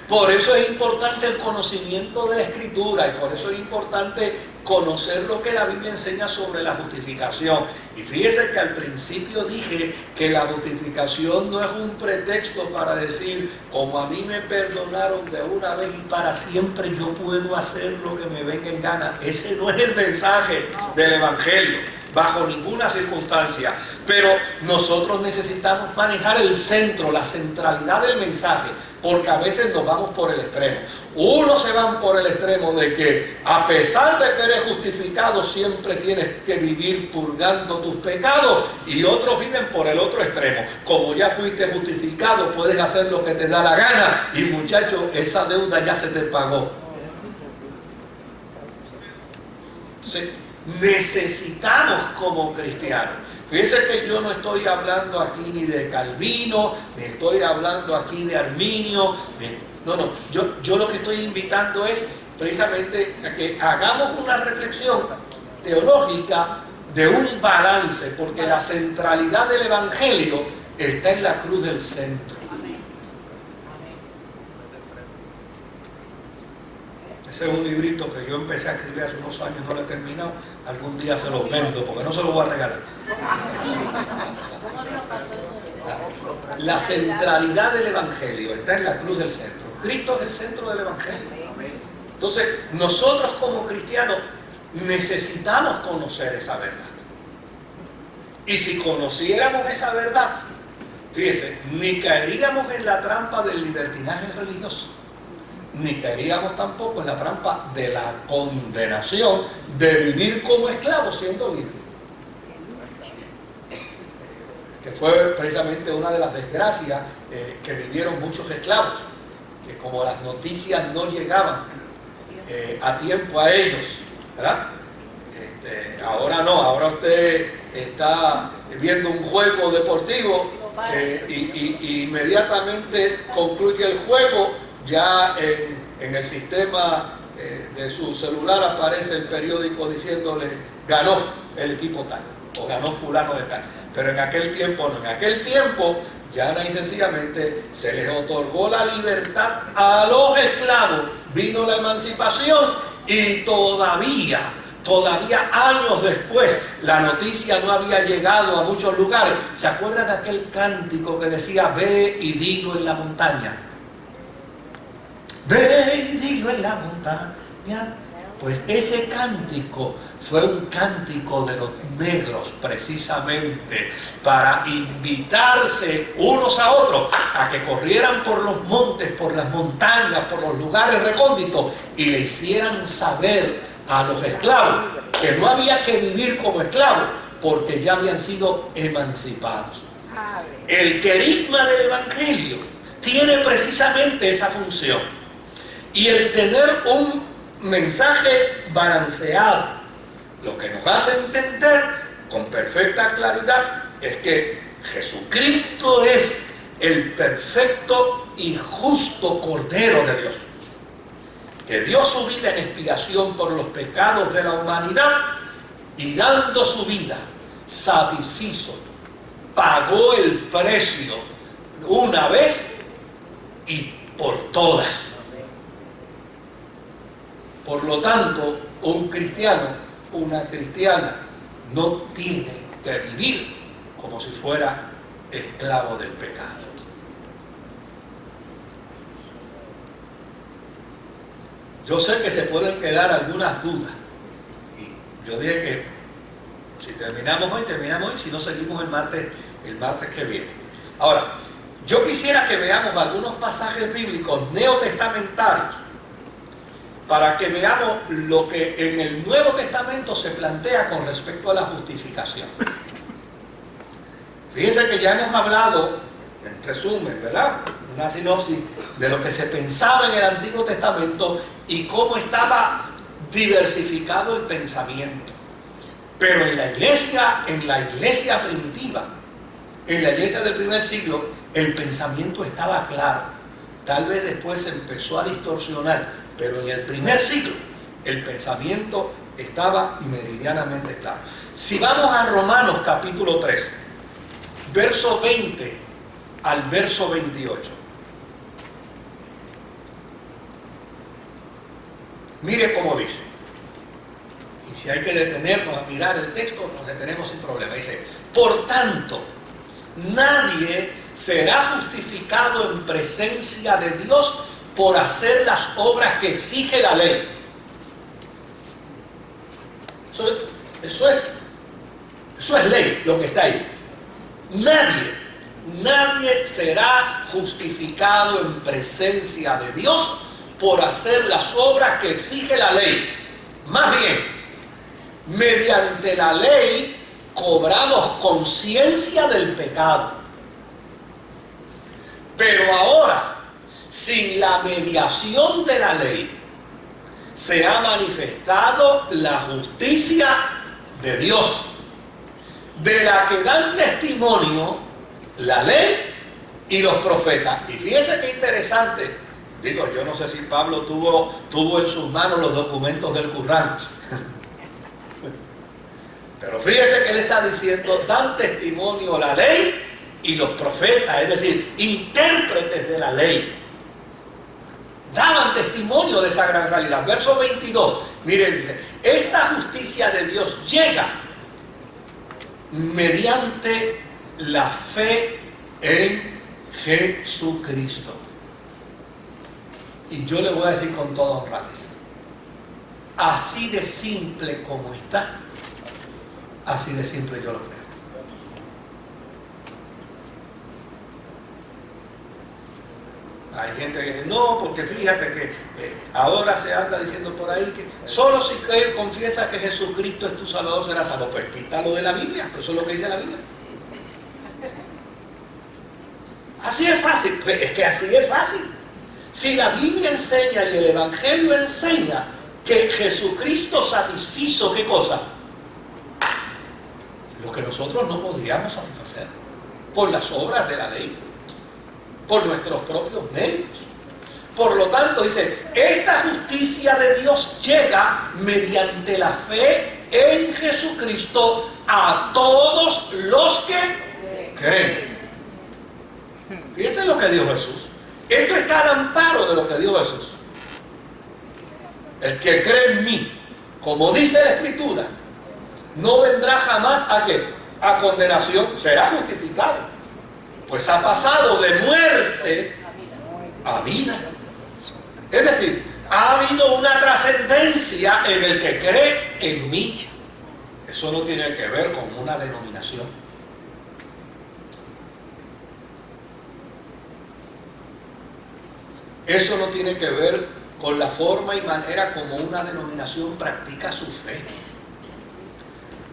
por eso es importante el conocimiento de la Escritura, y por eso es importante conocer lo que la Biblia enseña sobre la justificación. Y fíjese que al principio dije que la justificación no es un pretexto para decir, como a mí me perdonaron de una vez y para siempre, yo puedo hacer lo que me venga en gana. Ese no es el mensaje del Evangelio, bajo ninguna circunstancia. Pero nosotros necesitamos manejar el centro, la centralidad del mensaje, porque a veces nos vamos por el extremo. Unos se van por el extremo de que, a pesar de que eres justificado, siempre tienes que vivir purgando tus pecados, y otros viven por el otro extremo. Como ya fuiste justificado, puedes hacer lo que te da la gana, y muchacho, esa deuda ya se te pagó. Sí. Necesitamos como cristianos. Fíjense que yo no estoy hablando aquí ni de Calvino, ni estoy hablando aquí de Arminio, yo lo que estoy invitando es precisamente a que hagamos una reflexión teológica de un balance, porque la centralidad del Evangelio está en la cruz del centro. Ese es un librito que yo empecé a escribir hace unos años, no lo he terminado. Algún día se los vendo, porque no se los voy a regalar. La centralidad del Evangelio está en la cruz del centro. Cristo es el centro del Evangelio. Entonces, nosotros como cristianos necesitamos conocer esa verdad. Y si conociéramos esa verdad, fíjese, ni caeríamos en la trampa del libertinaje religioso. ni caeríamos tampoco en la trampa de la condenación de vivir como esclavos siendo libres. Que fue precisamente una de las desgracias que vivieron muchos esclavos, que como las noticias no llegaban a tiempo a ellos, ¿verdad? Ahora no, ahora usted está viendo un juego deportivo y inmediatamente concluye el juego, ya en el sistema de su celular aparece el periódico diciéndole ganó el equipo tal o ganó fulano de tal. Pero en aquel tiempo no, en aquel tiempo ya y sencillamente se les otorgó la libertad a los esclavos, vino la emancipación y todavía años después la noticia no había llegado a muchos lugares. ¿Se acuerdan de aquel cántico que decía ve y dilo en la montaña? Ve y dilo en la montaña. Pues ese cántico fue un cántico de los negros precisamente para invitarse unos a otros a que corrieran por los montes, por las montañas, por los lugares recónditos y le hicieran saber a los esclavos que no había que vivir como esclavos porque ya habían sido emancipados. El querigma del Evangelio tiene precisamente esa función, y el tener un mensaje balanceado lo que nos hace entender con perfecta claridad es que Jesucristo es el perfecto y justo Cordero de Dios, que dio su vida en expiación por los pecados de la humanidad y dando su vida satisfizo, pagó el precio una vez y por todas. Por lo tanto, un cristiano, una cristiana, no tiene que vivir como si fuera esclavo del pecado. Yo sé que se pueden quedar algunas dudas, y yo dije que si terminamos hoy, si no seguimos el martes que viene. Ahora, yo quisiera que veamos algunos pasajes bíblicos neotestamentarios para que veamos lo que en el Nuevo Testamento se plantea con respecto a la justificación. Fíjense que ya hemos hablado, en resumen, ¿verdad? Una sinopsis de lo que se pensaba en el Antiguo Testamento y cómo estaba diversificado el pensamiento. Pero en la iglesia primitiva, en la iglesia del primer siglo, el pensamiento estaba claro. Tal vez después se empezó a distorsionar, pero en el primer siglo el pensamiento estaba meridianamente claro. Si vamos a Romanos capítulo 3, verso 20 al verso 28. Mire cómo dice. Y si hay que detenernos a mirar el texto, nos detenemos sin problema. Dice, por tanto, nadie será justificado en presencia de Dios por hacer las obras que exige la ley. Eso es ley, lo que está ahí. Nadie será justificado en presencia de Dios por hacer las obras que exige la ley. Más bien, mediante la ley cobramos conciencia del pecado. Pero ahora, sin la mediación de la ley, se ha manifestado la justicia de Dios, de la que dan testimonio la ley y los profetas. Y fíjense qué interesante, digo, yo no sé si Pablo tuvo en sus manos los documentos del Corán, pero fíjense que él está diciendo, dan testimonio la ley y los profetas, es decir, intérpretes de la ley, daban testimonio de esa gran realidad. Verso 22, mire, dice, esta justicia de Dios llega mediante la fe en Jesucristo. Y yo le voy a decir con toda honradez, así de simple como está, así de simple yo lo creo. Hay gente que dice, no, porque fíjate que ahora se anda diciendo por ahí que solo si él confiesa que Jesucristo es tu Salvador será salvo. Pues quítalo de la Biblia, eso es lo que dice la Biblia. Así es fácil, pues es que así es fácil. Si la Biblia enseña y el Evangelio enseña que Jesucristo satisfizo, ¿qué cosa? Lo que nosotros no podríamos satisfacer por las obras de la ley, por nuestros propios méritos. Por lo tanto, dice, esta justicia de Dios llega mediante la fe en Jesucristo a todos los que creen. Fíjense lo que dijo Jesús. Esto está al amparo de lo que dijo Jesús. El que cree en mí, como dice la Escritura, no vendrá jamás ¿a qué? A condenación, será justificado. Pues ha pasado de muerte a vida. Es decir, ha habido una trascendencia en el que cree en mí. Eso no tiene que ver con una denominación. Eso no tiene que ver con la forma y manera como una denominación practica su fe.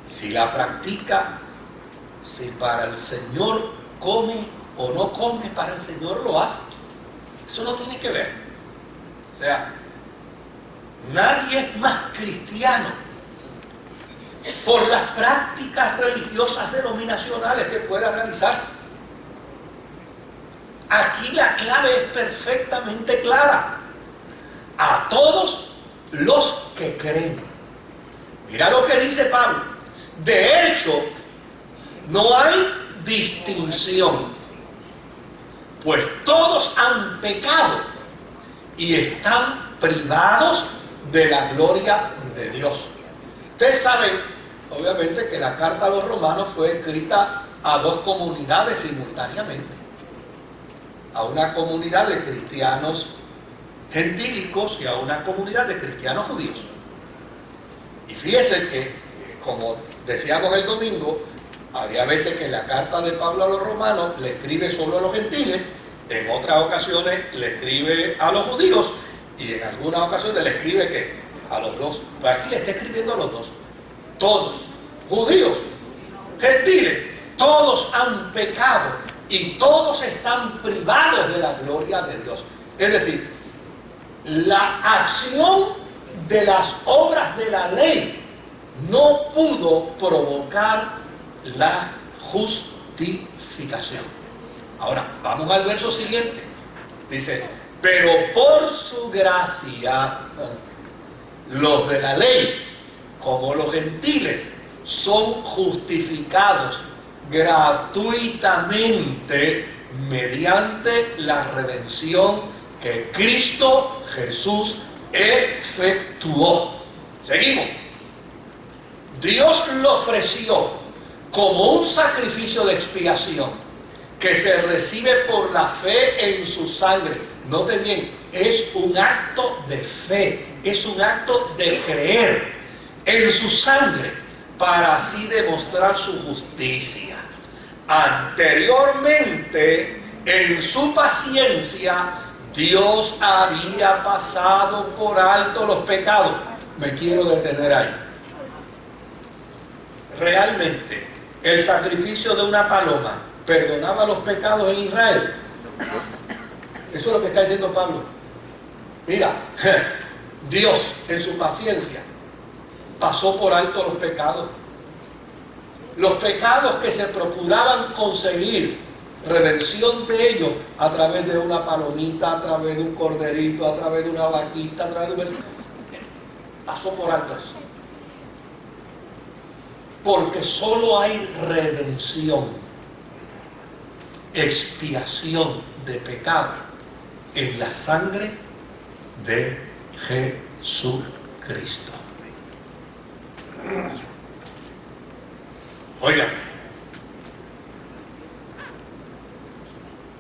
Si la practica, si para el Señor come o no come, para el Señor lo hace. Eso no tiene que ver. O sea, nadie es más cristiano por las prácticas religiosas denominacionales que pueda realizar. Aquí la clave es perfectamente clara. A todos los que creen. Mira lo que dice Pablo. De hecho, no hay distinción, pues todos han pecado y están privados de la gloria de Dios. Ustedes saben, obviamente, que la carta a los romanos fue escrita a dos comunidades simultáneamente. A una comunidad de cristianos gentílicos y a una comunidad de cristianos judíos. Y fíjense que, como decíamos el domingo, había veces que la carta de Pablo a los romanos le escribe solo a los gentiles, en otras ocasiones le escribe a los judíos y en algunas ocasiones le escribe ¿qué? A los dos. Pues aquí le está escribiendo a los dos. Todos, judíos, gentiles, todos han pecado y todos están privados de la gloria de Dios. Es decir, la acción de las obras de la ley no pudo provocar la justificación. Ahora, vamos al verso siguiente. Dice, pero por su gracia, los de la ley, como los gentiles, son justificados gratuitamente mediante la redención que Cristo Jesús efectuó. Seguimos. Dios lo ofreció como un sacrificio de expiación que se recibe por la fe en su sangre. Note bien, es un acto de fe, es un acto de creer en su sangre para así demostrar su justicia. Anteriormente, en su paciencia, Dios había pasado por alto los pecados. Me quiero detener ahí. Realmente, el sacrificio de una paloma perdonaba los pecados en Israel. Eso es lo que está diciendo Pablo. Mira, Dios en su paciencia pasó por alto los pecados. Los pecados que se procuraban conseguir redención de ellos a través de una palomita, a través de un corderito, a través de una vaquita, a través de un... pasó por alto eso. Porque solo hay redención, expiación de pecado en la sangre de Jesucristo. Oigan,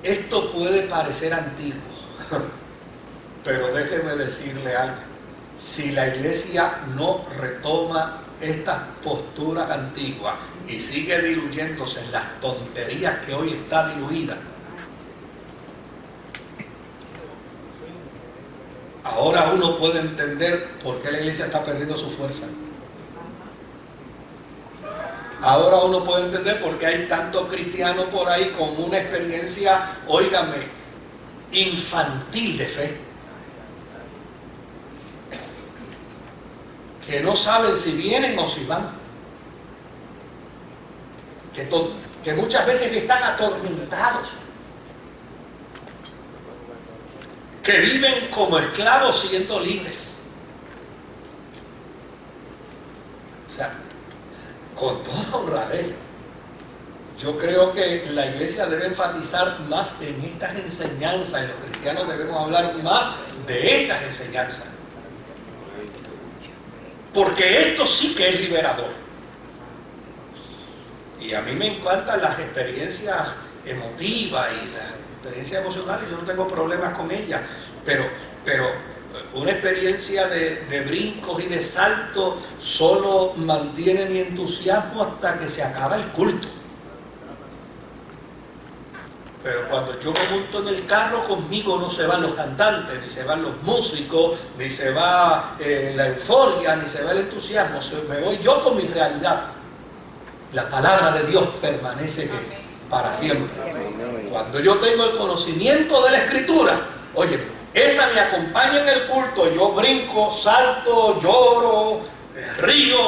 esto puede parecer antiguo, pero déjeme decirle algo. Si la iglesia no retoma estas posturas antiguas y sigue diluyéndose en las tonterías que hoy está diluida, Ahora uno puede entender por qué la iglesia está perdiendo su fuerza. Ahora uno puede entender por qué hay tantos cristianos por ahí con una experiencia, óigame, infantil de fe. Que no saben si vienen o si van. Que muchas veces están atormentados. Que viven como esclavos siendo libres. O sea, con toda honradez, yo creo que la iglesia debe enfatizar más en estas enseñanzas, y los cristianos debemos hablar más de estas enseñanzas. Porque esto sí que es liberador. Y a mí me encantan las experiencias emotivas y las experiencias emocionales, yo no tengo problemas con ellas, pero una experiencia de brincos y de saltos solo mantiene mi entusiasmo hasta que se acaba el culto. Pero cuando yo me monto en el carro, conmigo no se van los cantantes, ni se van los músicos, ni se va la euforia, ni se va el entusiasmo, me voy yo con mi realidad. La palabra de Dios permanece para siempre. Cuando yo tengo el conocimiento de la Escritura, oye, esa me acompaña en el culto, yo brinco, salto, lloro, río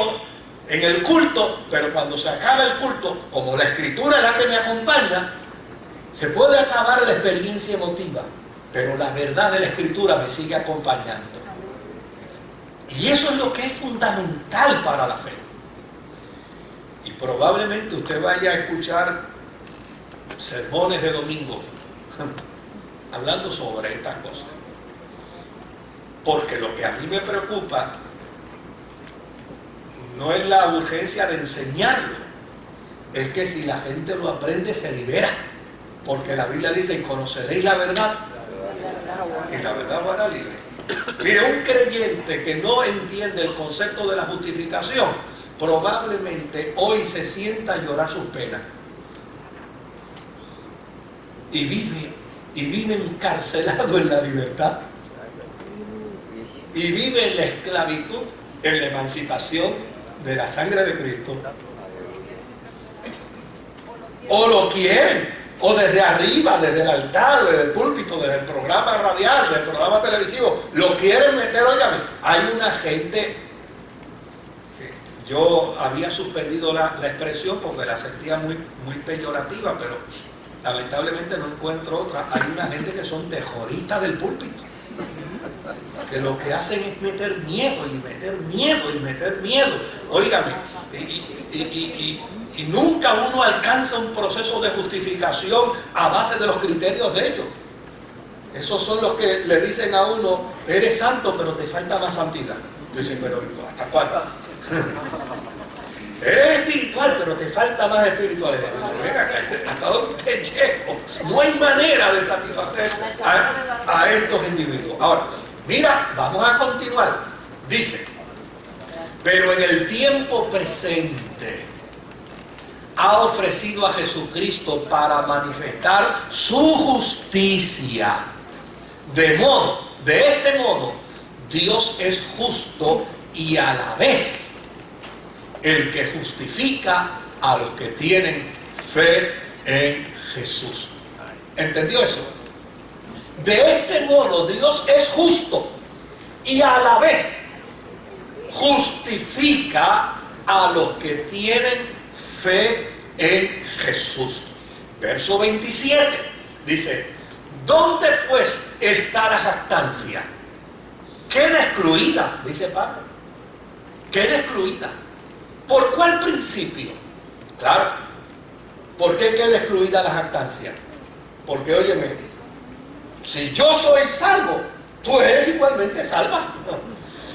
en el culto, pero cuando se acaba el culto, como la Escritura es la que me acompaña, se puede acabar la experiencia emotiva, pero la verdad de la Escritura me sigue acompañando. Y eso es lo que es fundamental para la fe. Y probablemente usted vaya a escuchar sermones de domingo hablando sobre estas cosas. Porque lo que a mí me preocupa no es la urgencia de enseñarlo, es que si la gente lo aprende se libera. Porque la Biblia dice, y conoceréis la verdad, y la verdad os hará libre. Mire, un creyente que no entiende el concepto de la justificación, probablemente hoy se sienta a llorar sus penas. Y vive encarcelado en la libertad. Y vive en la esclavitud, en la emancipación de la sangre de Cristo. O lo quieren. O desde arriba, desde el altar, desde el púlpito, desde el programa radial, desde el programa televisivo, lo quieren meter, óigame. Hay una gente, yo había suspendido la expresión porque la sentía muy peyorativa, pero lamentablemente no encuentro otra. Hay una gente que son terroristas del púlpito, que lo que hacen es meter miedo, y meter miedo, y meter miedo. Óigame, y nunca uno alcanza un proceso de justificación a base de los criterios de ellos. Esos son los que le dicen a uno, eres santo, pero te falta más santidad. Dicen, pero ¿hasta cuándo? Eres espiritual, pero te falta más espiritualidad. Dicen, venga acá, ¿hasta dónde llego? No hay manera de satisfacer a estos individuos. Ahora, mira, vamos a continuar. Dice, pero en el tiempo presente ha ofrecido a Jesucristo para manifestar su justicia. De este modo, Dios es justo y a la vez el que justifica a los que tienen fe en Jesús. ¿Entendió eso? De este modo, Dios es justo y a la vez justifica a los que tienen fe en Jesús. Verso 27 dice, ¿dónde pues está la jactancia? Queda excluida, dice Pablo. Queda excluida. ¿Por cuál principio? Claro. ¿Por qué queda excluida la jactancia? Porque, óyeme, si yo soy salvo, tú eres igualmente salva.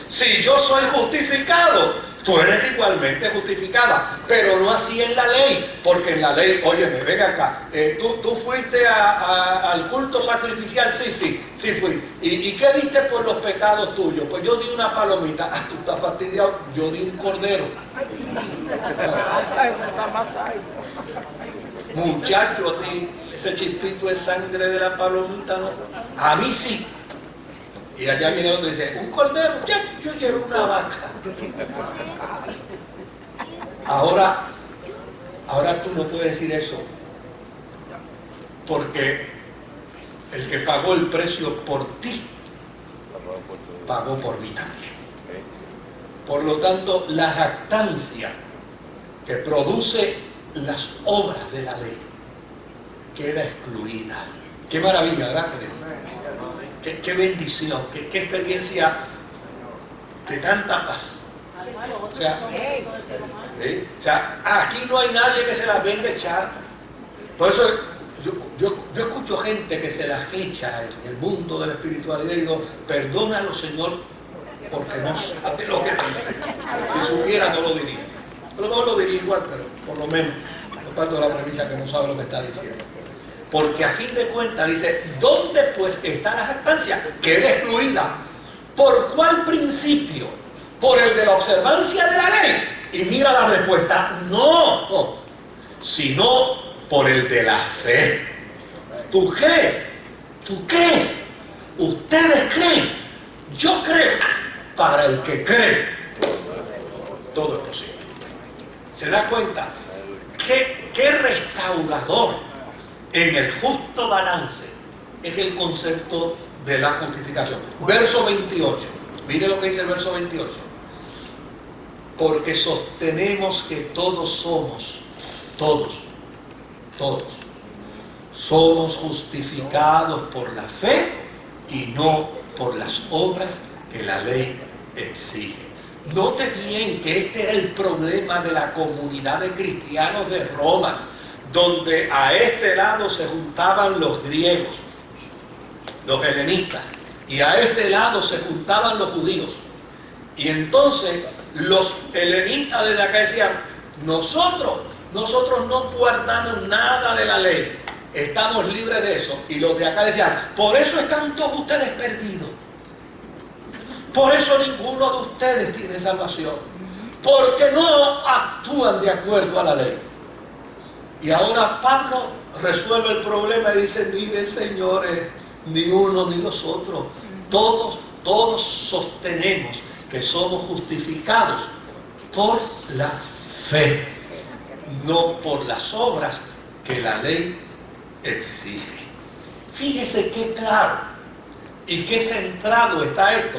Si yo soy justificado, tú eres igualmente justificada, pero no así en la ley, porque en la ley, óyeme, ven acá, ¿tú fuiste al culto sacrificial? Sí fui. ¿Y qué diste por los pecados tuyos? Pues yo di una palomita. Ah, tú estás fastidiado, yo di un cordero. Eso está más alto. Muchacho, a ti, ese chispito de sangre de la palomita, no. A mí sí. Y allá viene el otro y dice, un cordero, ya, yo llevo una vaca. Ahora tú no puedes decir eso, porque el que pagó el precio por ti, pagó por mí también. Por lo tanto, la jactancia que produce las obras de la ley queda excluida. Qué maravilla, ¿verdad? Qué bendición, qué experiencia de tanta paz. O sea, aquí no hay nadie que se las venga a echar. Por eso yo escucho gente que se las echa en el mundo de la espiritualidad y digo, perdónalo, Señor, porque no sabe lo que dice. Si supiera no lo diría. A lo mejor lo diría igual, pero por lo menos no parto de la premisa que no sabe lo que está diciendo. Porque a fin de cuentas dice, ¿dónde pues está la jactancia? Queda excluida. ¿Por cuál principio? ¿Por el de la observancia de la ley? Y mira la respuesta, no, sino por el de la fe. ¿Tú crees? ¿Tú crees? ¿Ustedes creen? Yo creo. Para el que cree, todo es posible. ¿Se da cuenta? ¿Qué restaurador en el justo balance es el concepto de la justificación? Verso 28. Mire lo que dice el verso 28. Porque sostenemos que todos somos justificados por la fe y no por las obras que la ley exige. Note bien que este era el problema de la comunidad de cristianos de Roma, donde a este lado se juntaban los griegos, los helenistas, y a este lado se juntaban los judíos. Y entonces los helenistas desde acá decían, nosotros no guardamos nada de la ley, estamos libres de eso. Y los de acá decían, por eso están todos ustedes perdidos. Por eso ninguno de ustedes tiene salvación, porque no actúan de acuerdo a la ley. Y ahora Pablo resuelve el problema y dice, miren señores, ni uno ni los otros, todos sostenemos que somos justificados por la fe, no por las obras que la ley exige. Fíjese qué claro y qué centrado está esto,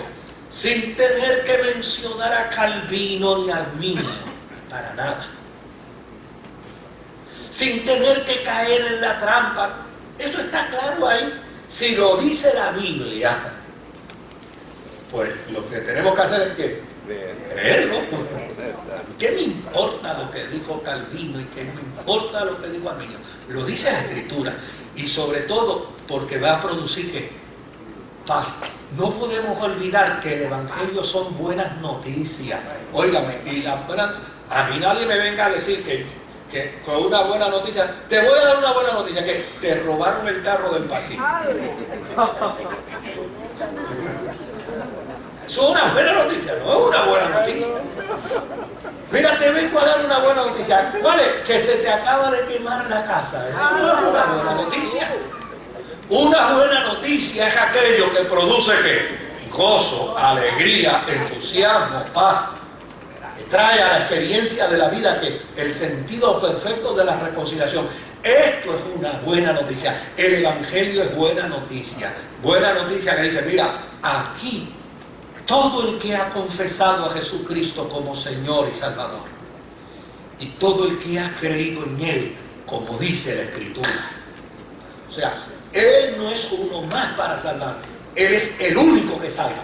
sin tener que mencionar a Calvino ni a Arminio, para nada. Sin tener que caer en la trampa. Eso está claro ahí. Si lo dice la Biblia, pues lo que tenemos que hacer es que creerlo. ¿Qué me importa lo que dijo Calvino y qué me importa lo que dijo Arminio? Lo dice la Escritura. Y sobre todo porque va a producir ¿qué? Paz. No podemos olvidar que el Evangelio son buenas noticias. Óigame, a mí nadie me venga a decir que con una buena noticia, te voy a dar una buena noticia, que te robaron el carro del parking. Eso es una buena noticia, no es una buena noticia. Mira, te vengo a dar una buena noticia. ¿Cuál es? Que se te acaba de quemar la casa. Eso no es una buena noticia. Una buena noticia es aquello que produce ¿qué? Gozo, alegría, entusiasmo, paz. Que trae a la experiencia de la vida que el sentido perfecto de la reconciliación. Esto es una buena noticia. El Evangelio es buena noticia. Buena noticia que dice, mira, aquí todo el que ha confesado a Jesucristo como Señor y Salvador, y todo el que ha creído en Él, como dice la Escritura. O sea, Él no es uno más para salvar, Él es el único que salva.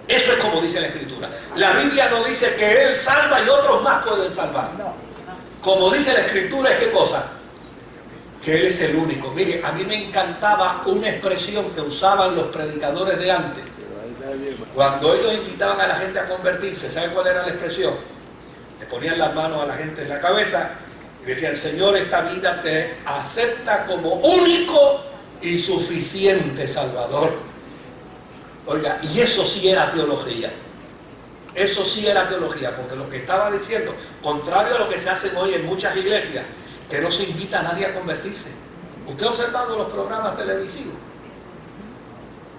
Eso es como dice la Escritura. La Biblia no dice que Él salva y otros más pueden salvar. Como dice la Escritura, ¿es qué cosa? Que Él es el único. Mire, a mí me encantaba una expresión que usaban los predicadores de antes. Cuando ellos invitaban a la gente a convertirse, ¿saben cuál era la expresión? Le ponían las manos a la gente en la cabeza y decían, Señor, esta vida te acepta como único y suficiente Salvador. Oiga, y eso sí era teología. Eso sí era teología, porque lo que estaba diciendo, contrario a lo que se hace hoy en muchas iglesias, que no se invita a nadie a convertirse. ¿Usted ha observado los programas televisivos?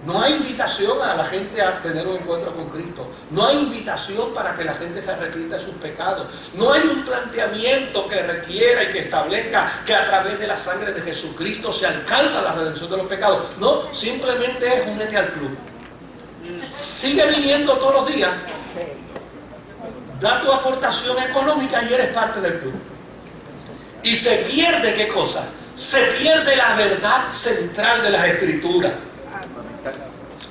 No hay invitación a la gente a tener un encuentro con Cristo. No hay invitación para que la gente se arrepienta de sus pecados. No hay un planteamiento que requiera y que establezca que a través de la sangre de Jesucristo se alcanza la redención de los pecados. No, simplemente es únete al club. Sigue viniendo todos los días. Da tu aportación económica y eres parte del club. Y se pierde, ¿qué cosa? Se pierde la verdad central de las Escrituras.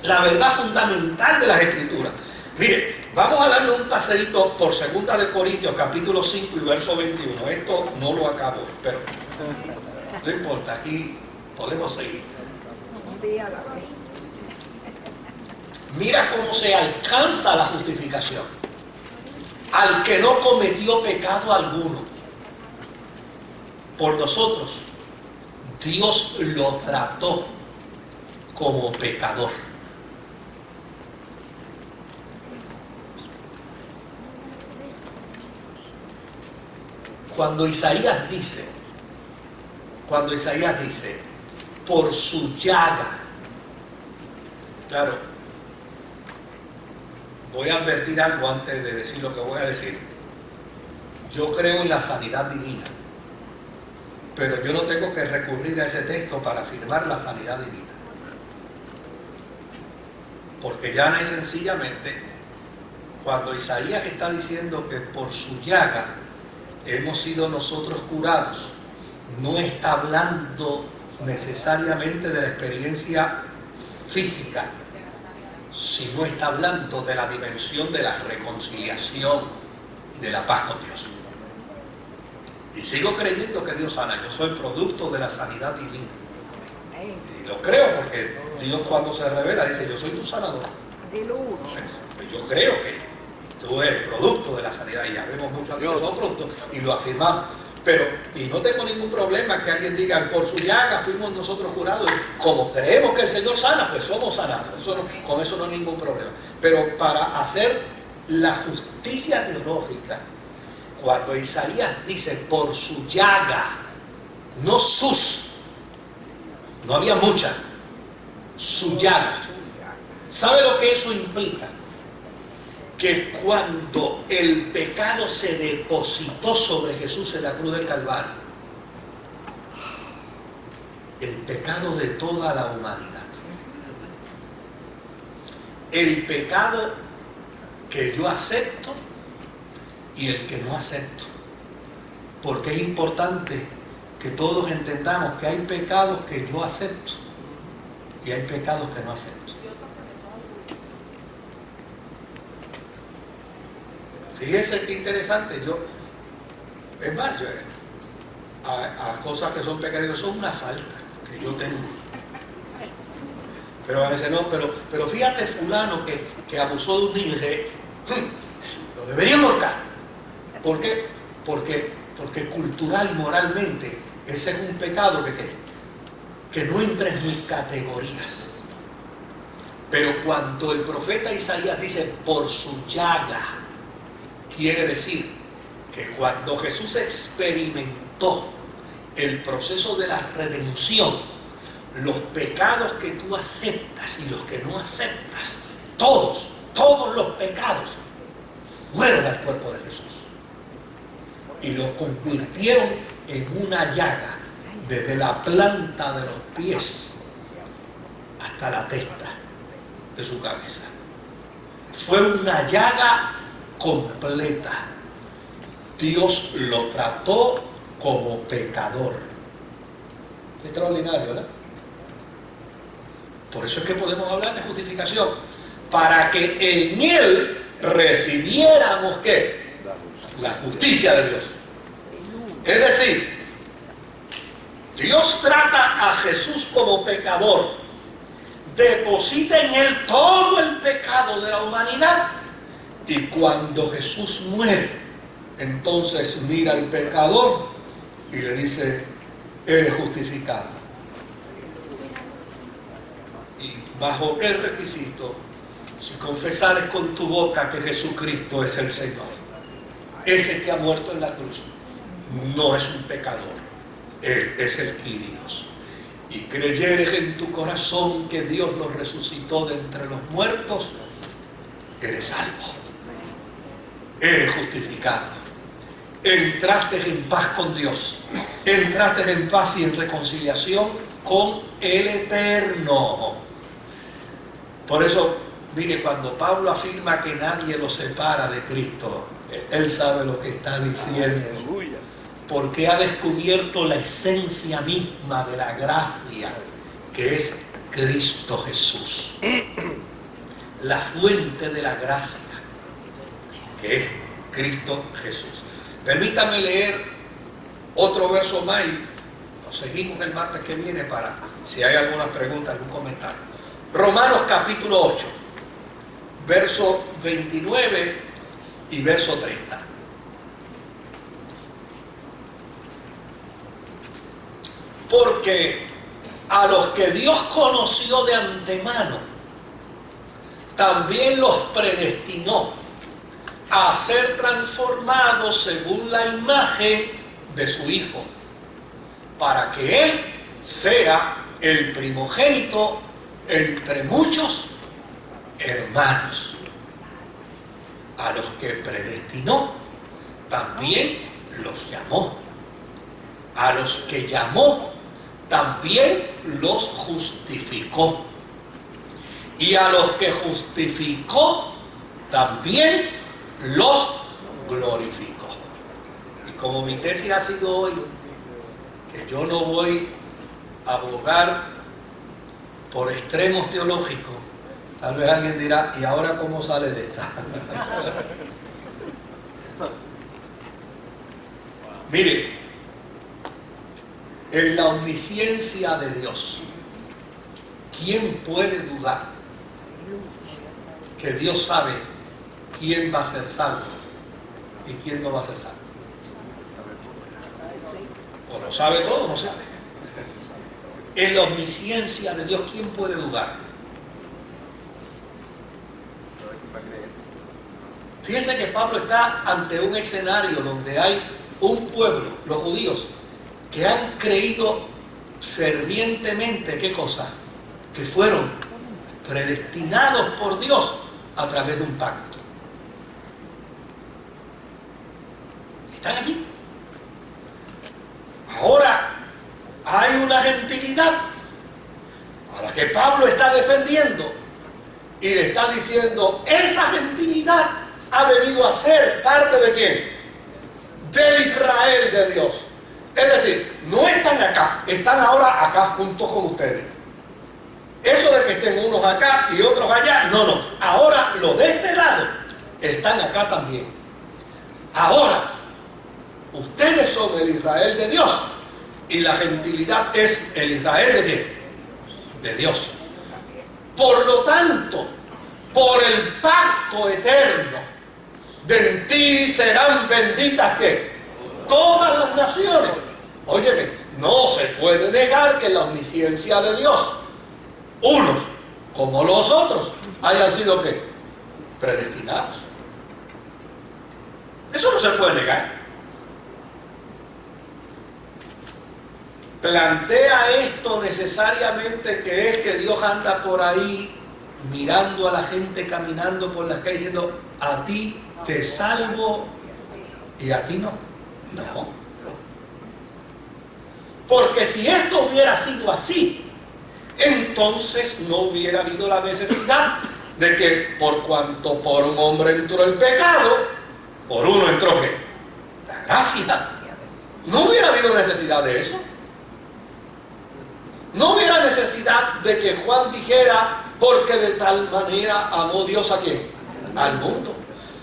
La verdad fundamental de las Escrituras. Mire, vamos a darle un paseíto por 2 de Corintios, capítulo 5 y verso 21. Esto no lo acabo, pero no importa, aquí podemos seguir. Mira cómo se alcanza la justificación. Al que no cometió pecado alguno, por nosotros, Dios lo trató como pecador. Cuando Isaías dice, por su llaga, claro, voy a advertir algo antes de decir lo que voy a decir. Yo creo en la sanidad divina, pero yo no tengo que recurrir a ese texto para afirmar la sanidad divina. Porque llana y sencillamente, cuando Isaías está diciendo que por su llaga hemos sido nosotros curados, no está hablando necesariamente de la experiencia física, sino está hablando de la dimensión de la reconciliación y de la paz con Dios. Y sigo creyendo que Dios sana. Yo soy producto de la sanidad divina. Y lo creo porque Dios, cuando se revela, dice: yo soy tu sanador. Pues yo creo que tú eres producto de la sanidad, y ya vemos muchos aquí que son productos y lo afirmamos. Pero, y no tengo ningún problema que alguien diga: por su llaga fuimos nosotros curados. Como creemos que el Señor sana, pues somos sanados. Con eso no hay ningún problema. Pero para hacer la justicia teológica, cuando Isaías dice por su llaga, no sus, no había mucha, su llaga. ¿Sabe lo que eso implica? Que cuando el pecado se depositó sobre Jesús en la cruz del Calvario, el pecado de toda la humanidad, el pecado que yo acepto y el que no acepto, porque es importante que todos entendamos que hay pecados que yo acepto y hay pecados que no acepto. Fíjese qué interesante. Es más, a cosas que son pecados son una falta que yo tengo. Pero a veces no, pero fíjate fulano que abusó de un niño y dice: lo deberían ahorcar. ¿Por qué? Porque cultural y moralmente ese es un pecado que no entra en mis categorías. Pero cuando el profeta Isaías dice por su llaga, quiere decir que cuando Jesús experimentó el proceso de la redención, los pecados que tú aceptas y los que no aceptas, todos los pecados fueron al cuerpo de Jesús y lo convirtieron en una llaga desde la planta de los pies hasta la testa de su cabeza. Fue una llaga completa. Dios lo trató como pecador. Extraordinario, ¿verdad? Por eso es que podemos hablar de justificación, para que en Él recibiéramos ¿qué? La justicia de Dios. Es decir, Dios trata a Jesús como pecador, deposita en Él todo el pecado de la humanidad, y cuando Jesús muere, entonces mira al pecador y le dice: eres justificado. ¿Y bajo qué requisito? Si confesares con tu boca que Jesucristo es el Señor, ese que ha muerto en la cruz no es un pecador, Él es el Kyrios. y creyeres en tu corazón que Dios lo resucitó de entre los muertos, eres salvo, eres justificado, entraste en paz con Dios, entraste en paz y en reconciliación con el Eterno. Por eso, mire, cuando Pablo afirma que nadie lo separa de Cristo, él sabe lo que está diciendo, porque ha descubierto la esencia misma de la gracia, que es Cristo Jesús, la fuente de la gracia, que es Cristo Jesús. Permítame leer otro verso más y nos seguimos el martes que viene para si hay alguna pregunta, algún comentario. Romanos capítulo 8, verso 29 y verso 30. Porque a los que Dios conoció de antemano, también los predestinó a ser transformados según la imagen de su Hijo, para que Él sea el primogénito entre muchos hermanos. A los que predestinó, también los llamó. A los que llamó, también los justificó. Y a los que justificó, también los glorificó. Y como mi tesis ha sido hoy, que yo no voy a abogar por extremos teológicos, tal vez alguien dirá, ¿y ahora cómo sale de esta? Mire, en la omnisciencia de Dios, ¿quién puede dudar que Dios sabe quién va a ser salvo y quién no va a ser salvo? O lo sabe todo o no sabe. En la omnisciencia de Dios, ¿quién puede dudar? Fíjense que Pablo está ante un escenario donde hay un pueblo, los judíos, que han creído fervientemente, ¿qué cosa? Que fueron predestinados por Dios a través de un pacto. Están aquí. Ahora hay una gentilidad a la que Pablo está defendiendo y le está diciendo, esa gentilidad ha venido a ser parte de ¿quién? De Israel de Dios. Es decir, no están acá, están ahora acá juntos con ustedes. Eso de que estén unos acá y otros allá, no. Ahora los de este lado están acá también. Ahora, ustedes son el Israel de Dios y la gentilidad es el Israel de ¿quién? De Dios. Por lo tanto, por el pacto eterno, de en ti serán benditas ¿qué? Todas las naciones. Óyeme, no se puede negar que la omnisciencia de Dios, unos como los otros, hayan sido ¿qué? Predestinados. Eso no se puede negar. Plantea esto necesariamente que es que Dios anda por ahí mirando a la gente caminando por las calles diciendo, a ti te salvo y a ti no. No. Porque si esto hubiera sido así, entonces no hubiera habido la necesidad de que por cuanto por un hombre entró el pecado, por uno entró ¿qué? La gracia. No hubiera habido necesidad de eso. No hubiera necesidad de que Juan dijera, porque de tal manera amó Dios a quién? Al mundo.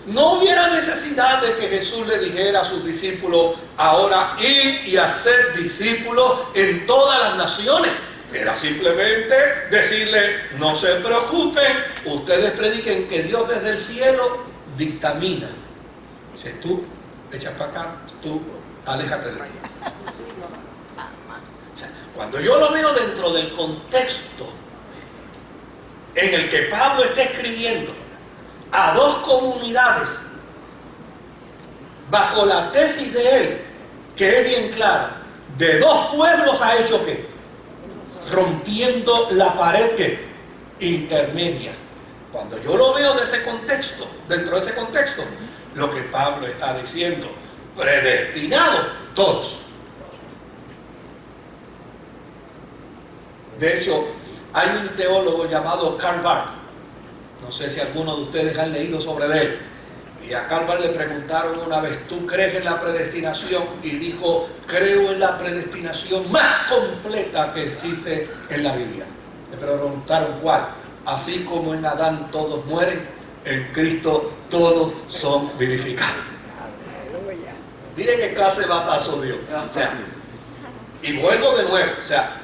No hubiera necesidad de que Jesús le dijera a sus discípulos, ahora id y hacer discípulos en todas las naciones. Era simplemente decirle, no se preocupen, ustedes prediquen que Dios desde el cielo dictamina. Dice, tú echas para acá, tú aléjate de mí. O sea, cuando yo lo veo dentro del contexto en el que Pablo está escribiendo a dos comunidades bajo la tesis de él, que es bien clara, de dos pueblos ha hecho ¿qué? rompiendo la pared que intermedia. Cuando yo lo veo de ese contexto, dentro de ese contexto, lo que Pablo está diciendo, predestinados todos. De hecho, hay un teólogo llamado Karl Barth, no sé si alguno de ustedes han leído sobre él, y a Karl Barth le preguntaron una vez, ¿tú crees en la predestinación? Y dijo, creo en la predestinación más completa que existe en la Biblia. Le preguntaron cuál. Así como en Adán todos mueren, en Cristo todos son vivificados. Miren qué clase de batazo dio. O sea, y vuelvo de nuevo, o sea,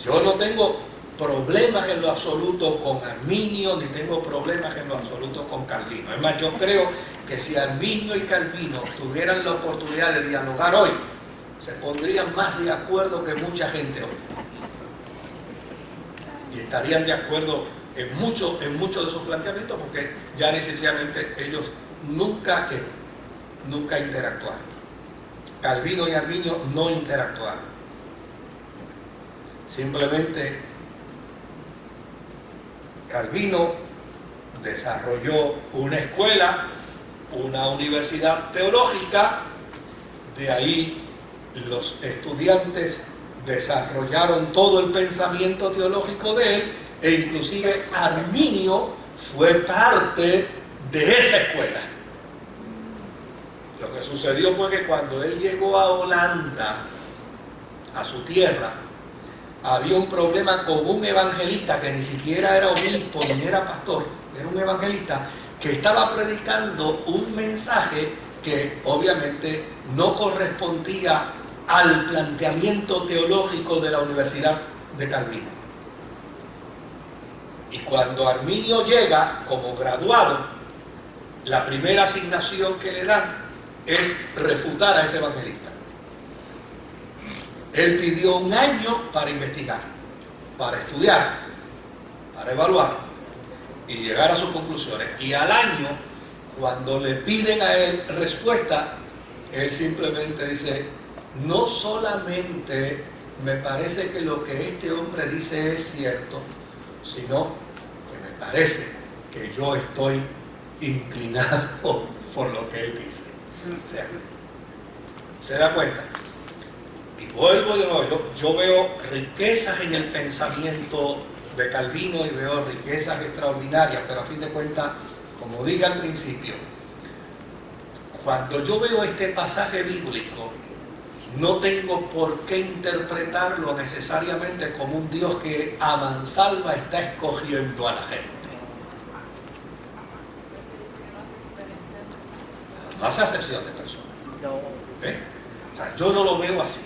yo no tengo problemas en lo absoluto con Arminio, ni tengo problemas en lo absoluto con Calvino. Es más, yo creo que si Arminio y Calvino tuvieran la oportunidad de dialogar hoy, se pondrían más de acuerdo que mucha gente hoy. Y estarían de acuerdo en muchos de esos planteamientos, porque ya necesariamente ellos nunca interactuaron. Calvino y Arminio no interactuaron. Simplemente Calvino desarrolló una escuela, una universidad teológica, de ahí los estudiantes desarrollaron todo el pensamiento teológico de él, e inclusive Arminio fue parte de esa escuela. Lo que sucedió fue que cuando él llegó a Holanda, a su tierra, había un problema con un evangelista que ni siquiera era obispo ni era pastor, era un evangelista que estaba predicando un mensaje que obviamente no correspondía al planteamiento teológico de la Universidad de Calvino. Y cuando Arminio llega como graduado, la primera asignación que le dan es refutar a ese evangelista. Él pidió un año para investigar, para estudiar, para evaluar y llegar a sus conclusiones. Y al año, cuando le piden a él respuesta, él simplemente dice, no solamente me parece que lo que este hombre dice es cierto, sino que me parece que yo estoy inclinado por lo que él dice. O sea, ¿se da cuenta? Y vuelvo de nuevo, yo veo riquezas en el pensamiento de Calvino y veo riquezas extraordinarias, pero a fin de cuentas, como dije al principio, cuando yo veo este pasaje bíblico, no tengo por qué interpretarlo necesariamente como un Dios que a mansalva está escogiendo a la gente. No hace acepción de personas. ¿Eh? O sea, yo no lo veo así.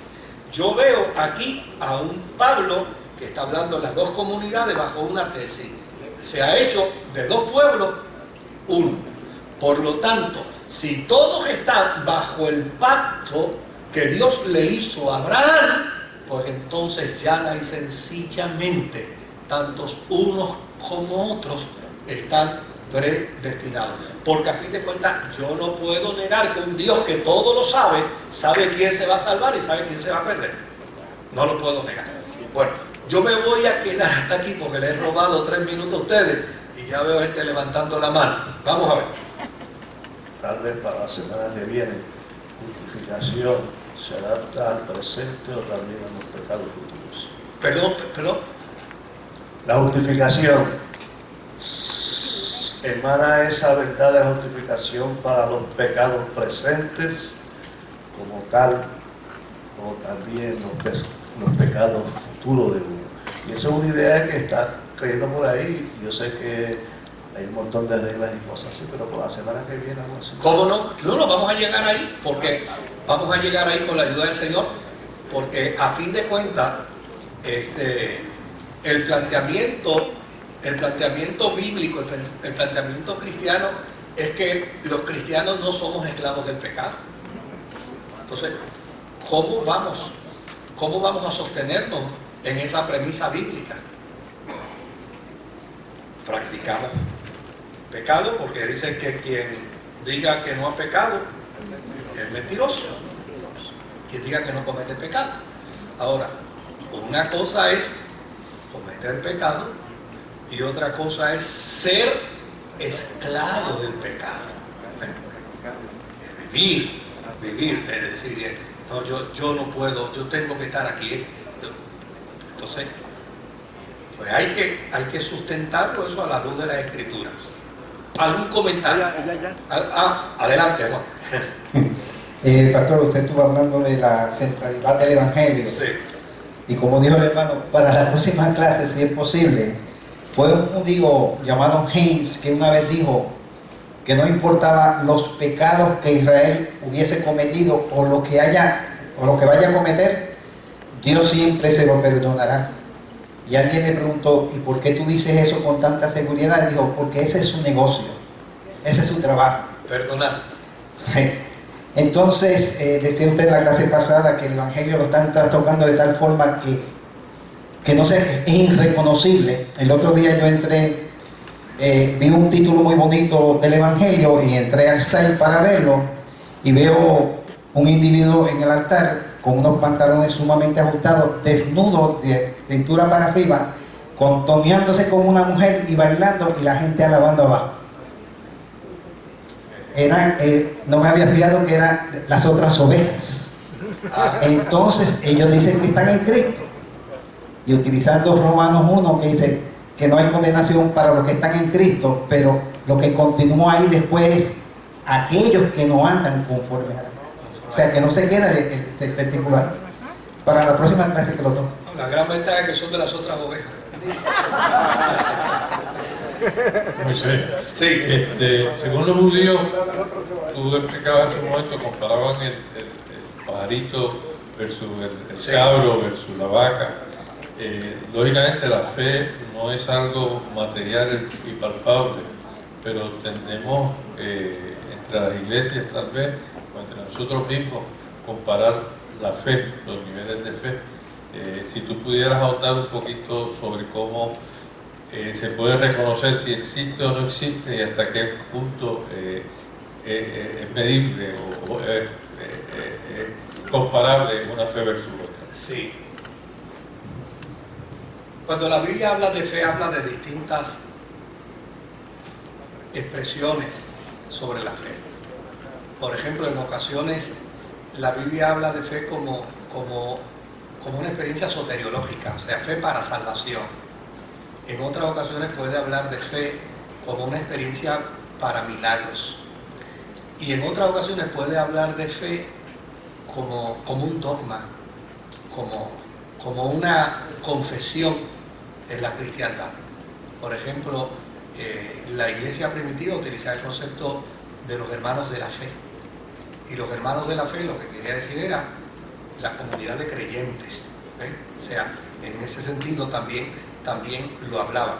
Yo veo aquí a un Pablo que está hablando de las dos comunidades bajo una tesis. Se ha hecho de dos pueblos uno. Por lo tanto, si todos están bajo el pacto que Dios le hizo a Abraham, pues entonces llana y sencillamente, tantos unos como otros están predestinados. Porque a fin de cuentas, yo no puedo negar que un Dios que todo lo sabe, sabe quién se va a salvar y sabe quién se va a perder. No lo puedo negar. Bueno, yo me voy a quedar hasta aquí porque le he robado 3 minutos a ustedes y ya veo gente levantando la mano. Vamos a ver. Tal vez para la semana que viene, justificación se adapta al presente o también a los pecados futuros. Perdón. La justificación emana esa verdad de la justificación para los pecados presentes como tal, o también los pecados futuros de uno. Y eso es una idea que está creyendo por ahí. Yo sé que hay un montón de reglas y cosas así, pero por la semana que viene algo así. ¿Cómo no? No, vamos a llegar ahí, porque vamos a llegar ahí con la ayuda del Señor, porque a fin de cuentas, el planteamiento bíblico, el planteamiento cristiano, es que los cristianos no somos esclavos del pecado. Entonces, ¿cómo vamos a sostenernos en esa premisa bíblica? Practicamos pecado, porque dice que quien diga que no ha pecado es mentiroso. Quien diga que no comete pecado. Ahora, una cosa es cometer pecado, y otra cosa es ser esclavo del pecado. Vivir, es decir, no, yo no puedo, yo tengo que estar aquí. Entonces, pues hay que sustentarlo eso a la luz de las Escrituras. ¿Algún comentario? Adelante, Juan. Pastor, usted estuvo hablando de la centralidad del Evangelio. Sí. Y como dijo el hermano, para la próxima clase, si es posible, fue un judío llamado Haynes que una vez dijo que no importaba los pecados que Israel hubiese cometido o lo que vaya a cometer, Dios siempre se lo perdonará. Y alguien le preguntó, ¿y por qué tú dices eso con tanta seguridad? Y dijo, porque ese es su negocio, ese es su trabajo. Perdonar. Entonces, decía usted en la clase pasada que el Evangelio lo están tocando de tal forma que no sé, es irreconocible. El otro día yo entré, vi un título muy bonito del Evangelio y entré al site para verlo y veo un individuo en el altar con unos pantalones sumamente ajustados, desnudo de cintura para arriba, contoneándose con una mujer y bailando y la gente alabando abajo. No me había fijado que eran las otras ovejas. Entonces ellos dicen que están en Cristo, y utilizando Romanos 1 que dice que no hay condenación para los que están en Cristo, pero lo que continúa ahí después es aquellos que no andan conforme a la ley. O sea, que no se queda el particular. Para la próxima clase que lo toque. La gran ventaja es que son de las otras ovejas. Moisés, Sí. según los judíos, tú explicabas en un momento, comparaban el pajarito versus el Sí. cabro versus la vaca. Lógicamente la fe no es algo material y palpable, pero tendemos entre las iglesias tal vez, o entre nosotros mismos, comparar la fe, los niveles de fe. Si tú pudieras ahondar un poquito sobre cómo se puede reconocer si existe o no existe y hasta qué punto es medible o es comparable una fe versus otra. Sí. Cuando la Biblia habla de fe, habla de distintas expresiones sobre la fe. Por ejemplo, en ocasiones la Biblia habla de fe como una experiencia soteriológica, o sea, fe para salvación. En otras ocasiones puede hablar de fe como una experiencia para milagros. Y en otras ocasiones puede hablar de fe como un dogma, como una confesión en la cristiandad. Por ejemplo, la iglesia primitiva utilizaba el concepto de los hermanos de la fe. Y los hermanos de la fe lo que quería decir era la comunidad de creyentes. O sea, en ese sentido también lo hablaba.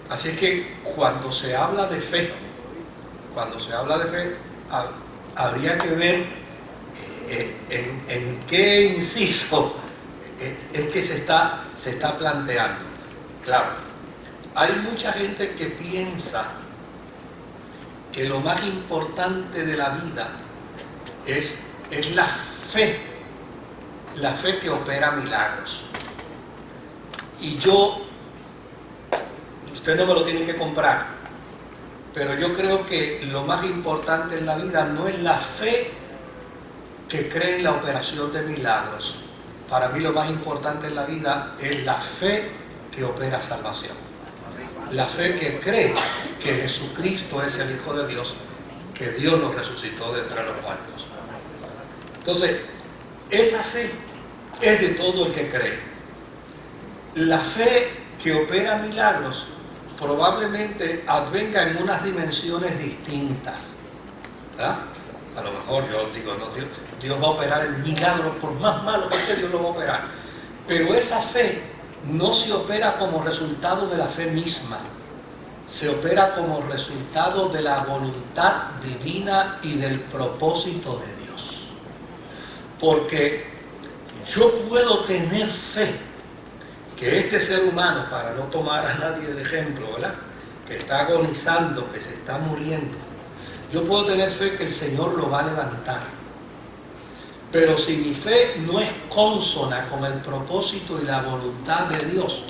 Así es que cuando se habla de fe, habría que ver en qué inciso es que se está planteando. Claro, hay mucha gente que piensa que lo más importante de la vida es la fe que opera milagros. Y usted no me lo tiene que comprar, pero yo creo que lo más importante en la vida no es la fe que cree en la operación de milagros. Para mí lo más importante en la vida es la fe que opera salvación. La fe que cree que Jesucristo es el Hijo de Dios, que Dios lo resucitó de entre los muertos. Entonces, esa fe es de todo el que cree. La fe que opera milagros probablemente advenga en unas dimensiones distintas, ¿verdad? A lo mejor yo digo, no, Dios va a operar el milagro, por más malo que esté, Dios lo va a operar. Pero esa fe no se opera como resultado de la fe misma, se opera como resultado de la voluntad divina y del propósito de Dios. Porque yo puedo tener fe que este ser humano, para no tomar a nadie de ejemplo, ¿verdad?, que está agonizando, que se está muriendo, yo puedo tener fe que el Señor lo va a levantar. Pero si mi fe no es consona con el propósito y la voluntad de Dios,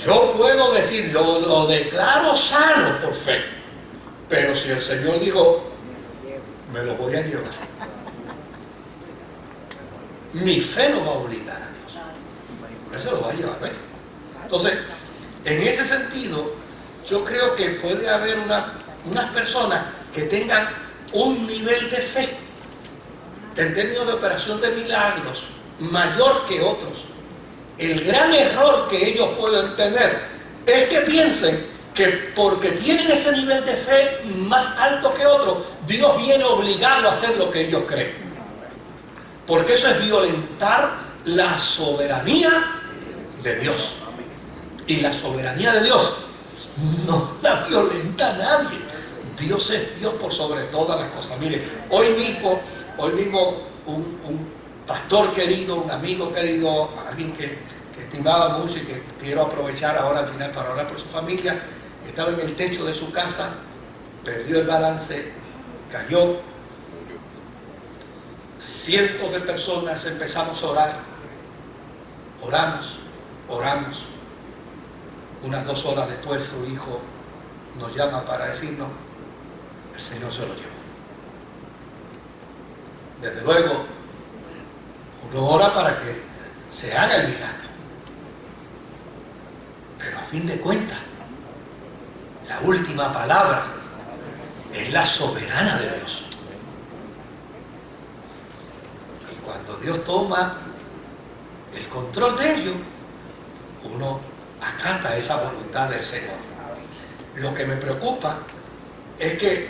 yo puedo decir, lo declaro sano por fe, pero si el Señor dijo, me lo voy a llevar, mi fe no va a obligar a Dios, Él se lo va a llevar, ¿ves? Entonces, en ese sentido, yo creo que puede haber unas personas que tengan un nivel de fe en términos de operación de milagros mayor que otros. El gran error que ellos pueden tener es que piensen que porque tienen ese nivel de fe más alto que otros, Dios viene obligado a hacer lo que ellos creen. Porque eso es violentar la soberanía de Dios. Y la soberanía de Dios no la violenta a nadie. Dios es Dios por sobre todas las cosas. Mire, hoy mismo un pastor querido, un amigo querido, alguien que estimaba mucho y que quiero aprovechar ahora al final para orar por su familia, estaba en el techo de su casa, perdió el balance, cayó. Cientos de personas empezamos a orar. Oramos. Unas 2 horas después su hijo nos llama para decirnos, el Señor se lo llevó. Desde luego, uno ora para que se haga el milagro. Pero a fin de cuentas, la última palabra es la soberana de Dios. Y cuando Dios toma el control de ello, uno acata esa voluntad del Señor. Lo que me preocupa es que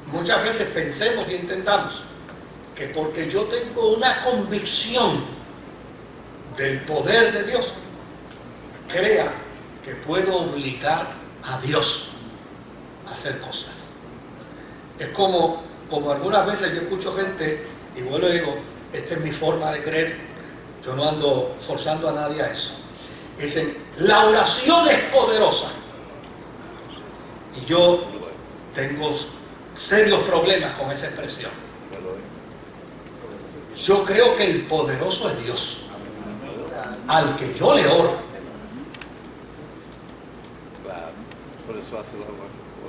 muchas veces pensemos y intentamos que porque yo tengo una convicción del poder de Dios, crea que puedo obligar a Dios a hacer cosas. Es como algunas veces yo escucho gente, y vuelvo y digo, esta es mi forma de creer, yo no ando forzando a nadie a eso. Dicen, la oración es poderosa. Y yo tengo serios problemas con esa expresión. Yo creo que el poderoso es Dios, al que yo le oro.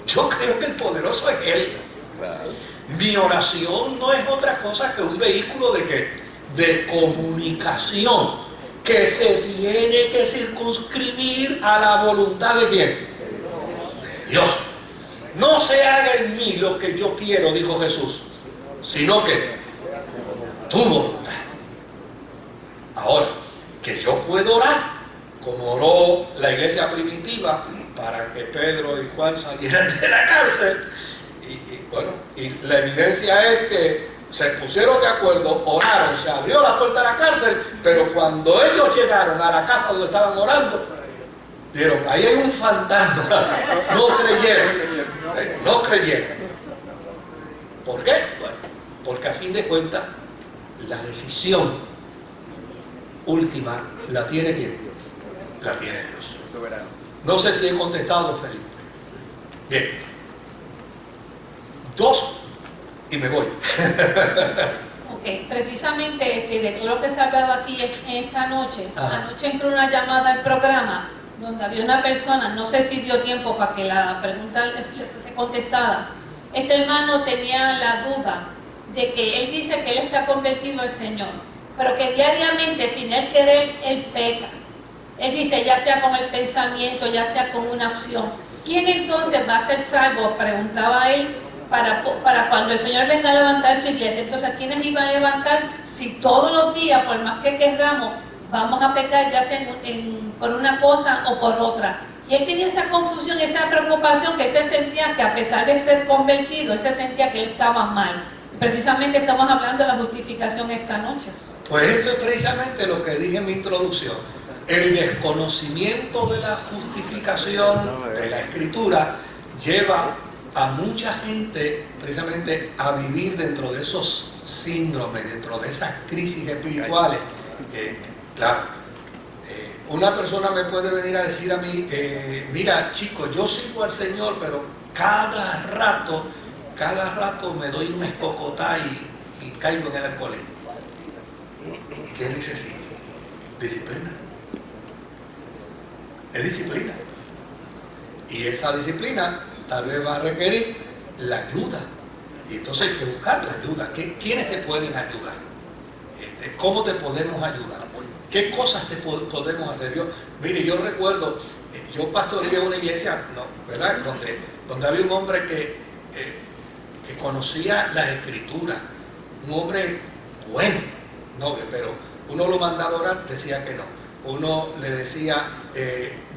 Yo creo que el poderoso es Él. Mi oración no es otra cosa que un vehículo de comunicación que se tiene que circunscribir a la voluntad de ¿quién? De Dios. No se haga en mí lo que yo quiero, dijo Jesús, sino que tu voluntad. Ahora, que yo puedo orar, como oró la iglesia primitiva, para que Pedro y Juan salieran de la cárcel, y la evidencia es que se pusieron de acuerdo, oraron, se abrió la puerta de la cárcel, pero cuando ellos llegaron a la casa donde estaban orando, dijeron, ahí hay un fantasma. No creyeron. ¿Por qué? Bueno, porque a fin de cuentas, la decisión última la tiene ¿quién? La tiene Dios. No sé si he contestado, Felipe. Bien. 2 y me voy. Ok, precisamente de todo lo que se ha hablado aquí esta noche, anoche entró una llamada al programa donde había una persona, no sé si dio tiempo para que la pregunta le fuese contestada. Este hermano tenía la duda de que él dice que él está convertido al Señor, pero que diariamente, sin él querer, él peca. Él dice, ya sea con el pensamiento, ya sea con una acción. ¿Quién entonces va a ser salvo? Preguntaba él, para cuando el Señor venga a levantar su iglesia. Entonces, ¿quiénes iban a levantar si todos los días, por más que querramos, vamos a pecar, ya sea por una cosa o por otra? Y él tenía esa confusión, esa preocupación, que él se sentía que a pesar de ser convertido, él se sentía que él estaba mal. Y precisamente estamos hablando de la justificación esta noche. Pues esto es precisamente lo que dije en mi introducción. El desconocimiento de la justificación de la Escritura lleva a mucha gente precisamente a vivir dentro de esos síndromes, dentro de esas crisis espirituales. Claro, una persona me puede venir a decir a mí, mira chico, yo sigo al Señor, pero cada rato cada rato me doy una escocotá y caigo en el alcoholismo. ¿Qué necesito? Disciplina. Es disciplina. Y esa disciplina tal vez va a requerir la ayuda. Y entonces hay que buscar la ayuda. ¿Quiénes te pueden ayudar? ¿Cómo te podemos ayudar? ¿Qué cosas te podemos hacer? Mire, yo recuerdo, yo pastoreé una iglesia, ¿no? ¿Verdad? Donde había un hombre que conocía las escrituras, un hombre bueno, noble, pero uno lo mandaba a orar, decía que no. Uno le decía,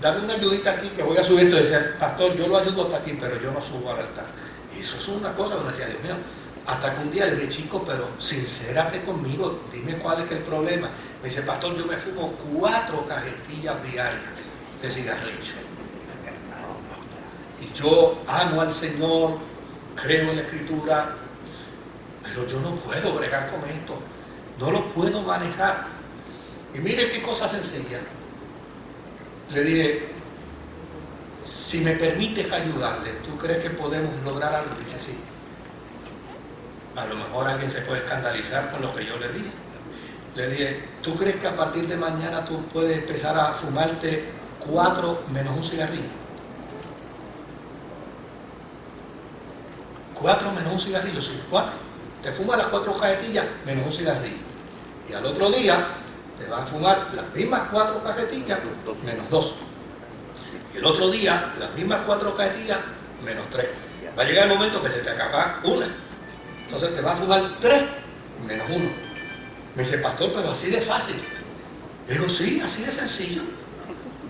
dame una ayudita aquí que voy a subir esto. Decía, pastor, yo lo ayudo hasta aquí, pero yo no subo al altar. Y eso es una cosa que uno decía, Dios mío. Hasta que un día le dije, chico, pero sincérate conmigo, dime cuál es el problema. Me dice, pastor, yo me fumo 4 cajetillas diarias de cigarrillo. Y yo amo al Señor, creo en la Escritura, pero yo no puedo bregar con esto, no lo puedo manejar. Y mire qué cosa sencilla. Le dije, si me permites ayudarte, ¿tú crees que podemos lograr algo? Dice, sí. A lo mejor alguien se puede escandalizar con lo que yo le dije. Le dije, ¿tú crees que a partir de mañana tú puedes empezar a fumarte 4 menos un cigarrillo? 4 menos un cigarrillo, sí, 4. Te fumas las 4 cajetillas menos un cigarrillo. Y al otro día te vas a fumar las mismas 4 cajetillas menos 2. Y el otro día las mismas 4 cajetillas menos 3. Va a llegar el momento que se te acaba una. Entonces te vas a fumar 3 menos 1. Me dice, pastor, pero así de fácil. Le digo, sí, así de sencillo.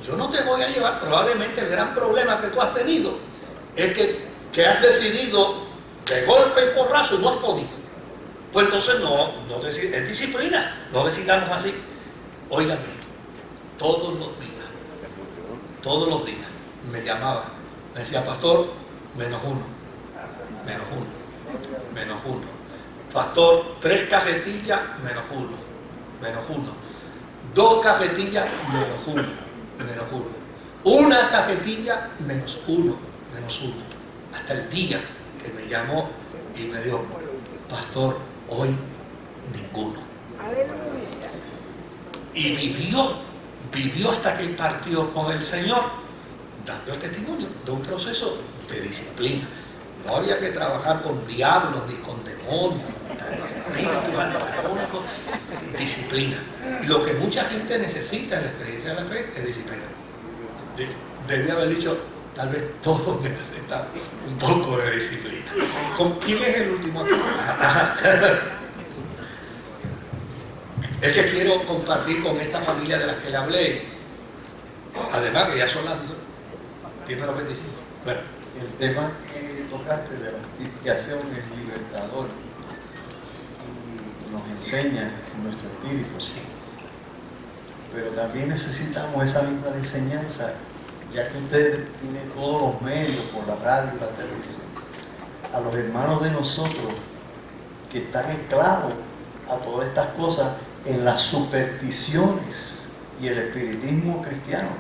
Yo no te voy a llevar. Probablemente el gran problema que tú has tenido es que has decidido de golpe y porrazo y no has podido. Pues entonces es disciplina. No decidamos así. Óigame, todos los días me llamaba. Me decía, pastor, menos 1. Menos 1. Menos 1. Pastor, 3 cajetillas, menos 1. Menos 1. 2 cajetillas, menos 1. Menos 1. Una cajetilla, menos 1. Menos 1. Hasta el día que me llamó y me dijo, pastor, hoy ninguno. Y vivió hasta que partió con el Señor, dando el testimonio de un proceso de disciplina. No había que trabajar con diablos ni con demonios, espíritus antagónicos, disciplina. Lo que mucha gente necesita en la experiencia de la fe es disciplina. Debía haber dicho, tal vez todos necesitan un poco de disciplina. ¿Con quién es el último aquí? Es que quiero compartir con esta familia de las que le hablé. Además que ya son las 10:25. Bueno, el tema que tocaste de la justificación es libertador y nos enseña en nuestro espíritu, sí. Pero también necesitamos esa misma enseñanza, ya que usted tiene todos los medios por la radio y la televisión, a los hermanos de nosotros que están esclavos a todas estas cosas en las supersticiones y el espiritismo cristiano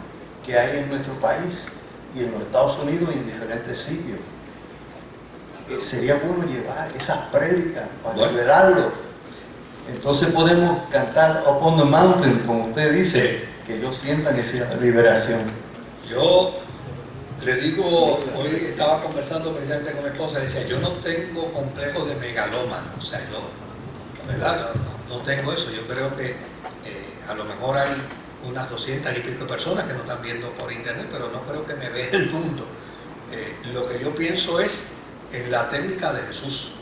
que hay en nuestro país y en los Estados Unidos y en diferentes sitios. Sería bueno llevar esas prédicas para liberarlo. Entonces podemos cantar Upon the Mountain, como usted dice, que ellos sientan esa liberación. Yo le digo, hoy estaba conversando precisamente con mi esposa, decía, yo no tengo complejo de megalómano, o sea, yo, ¿verdad? No tengo eso. Yo creo que a lo mejor hay unas 200 y pico personas que nos están viendo por internet, pero no creo que me vea el mundo. Lo que yo pienso es en la técnica de Jesús.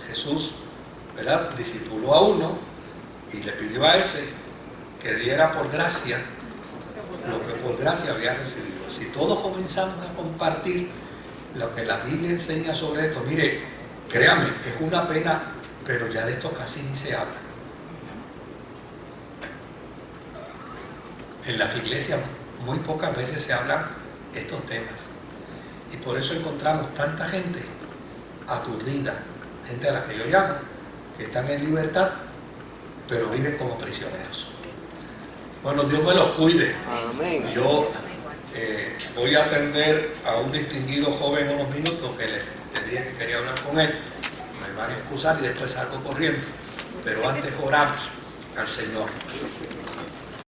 Jesús, ¿verdad?, discipuló a uno y le pidió a ese que diera por gracia lo que por gracia había recibido. Si todos comenzamos a compartir lo que la Biblia enseña sobre esto, mire, créame, es una pena, pero ya de esto casi ni se habla. En las iglesias muy pocas veces se hablan estos temas. Y por eso encontramos tanta gente aturdida, gente a la que yo llamo, que están en libertad, pero viven como prisioneros. Bueno, Dios me los cuide. Amén. Yo voy a atender a un distinguido joven unos minutos que les dije que quería hablar con él. Me van a excusar y después salgo corriendo. Pero antes oramos al Señor.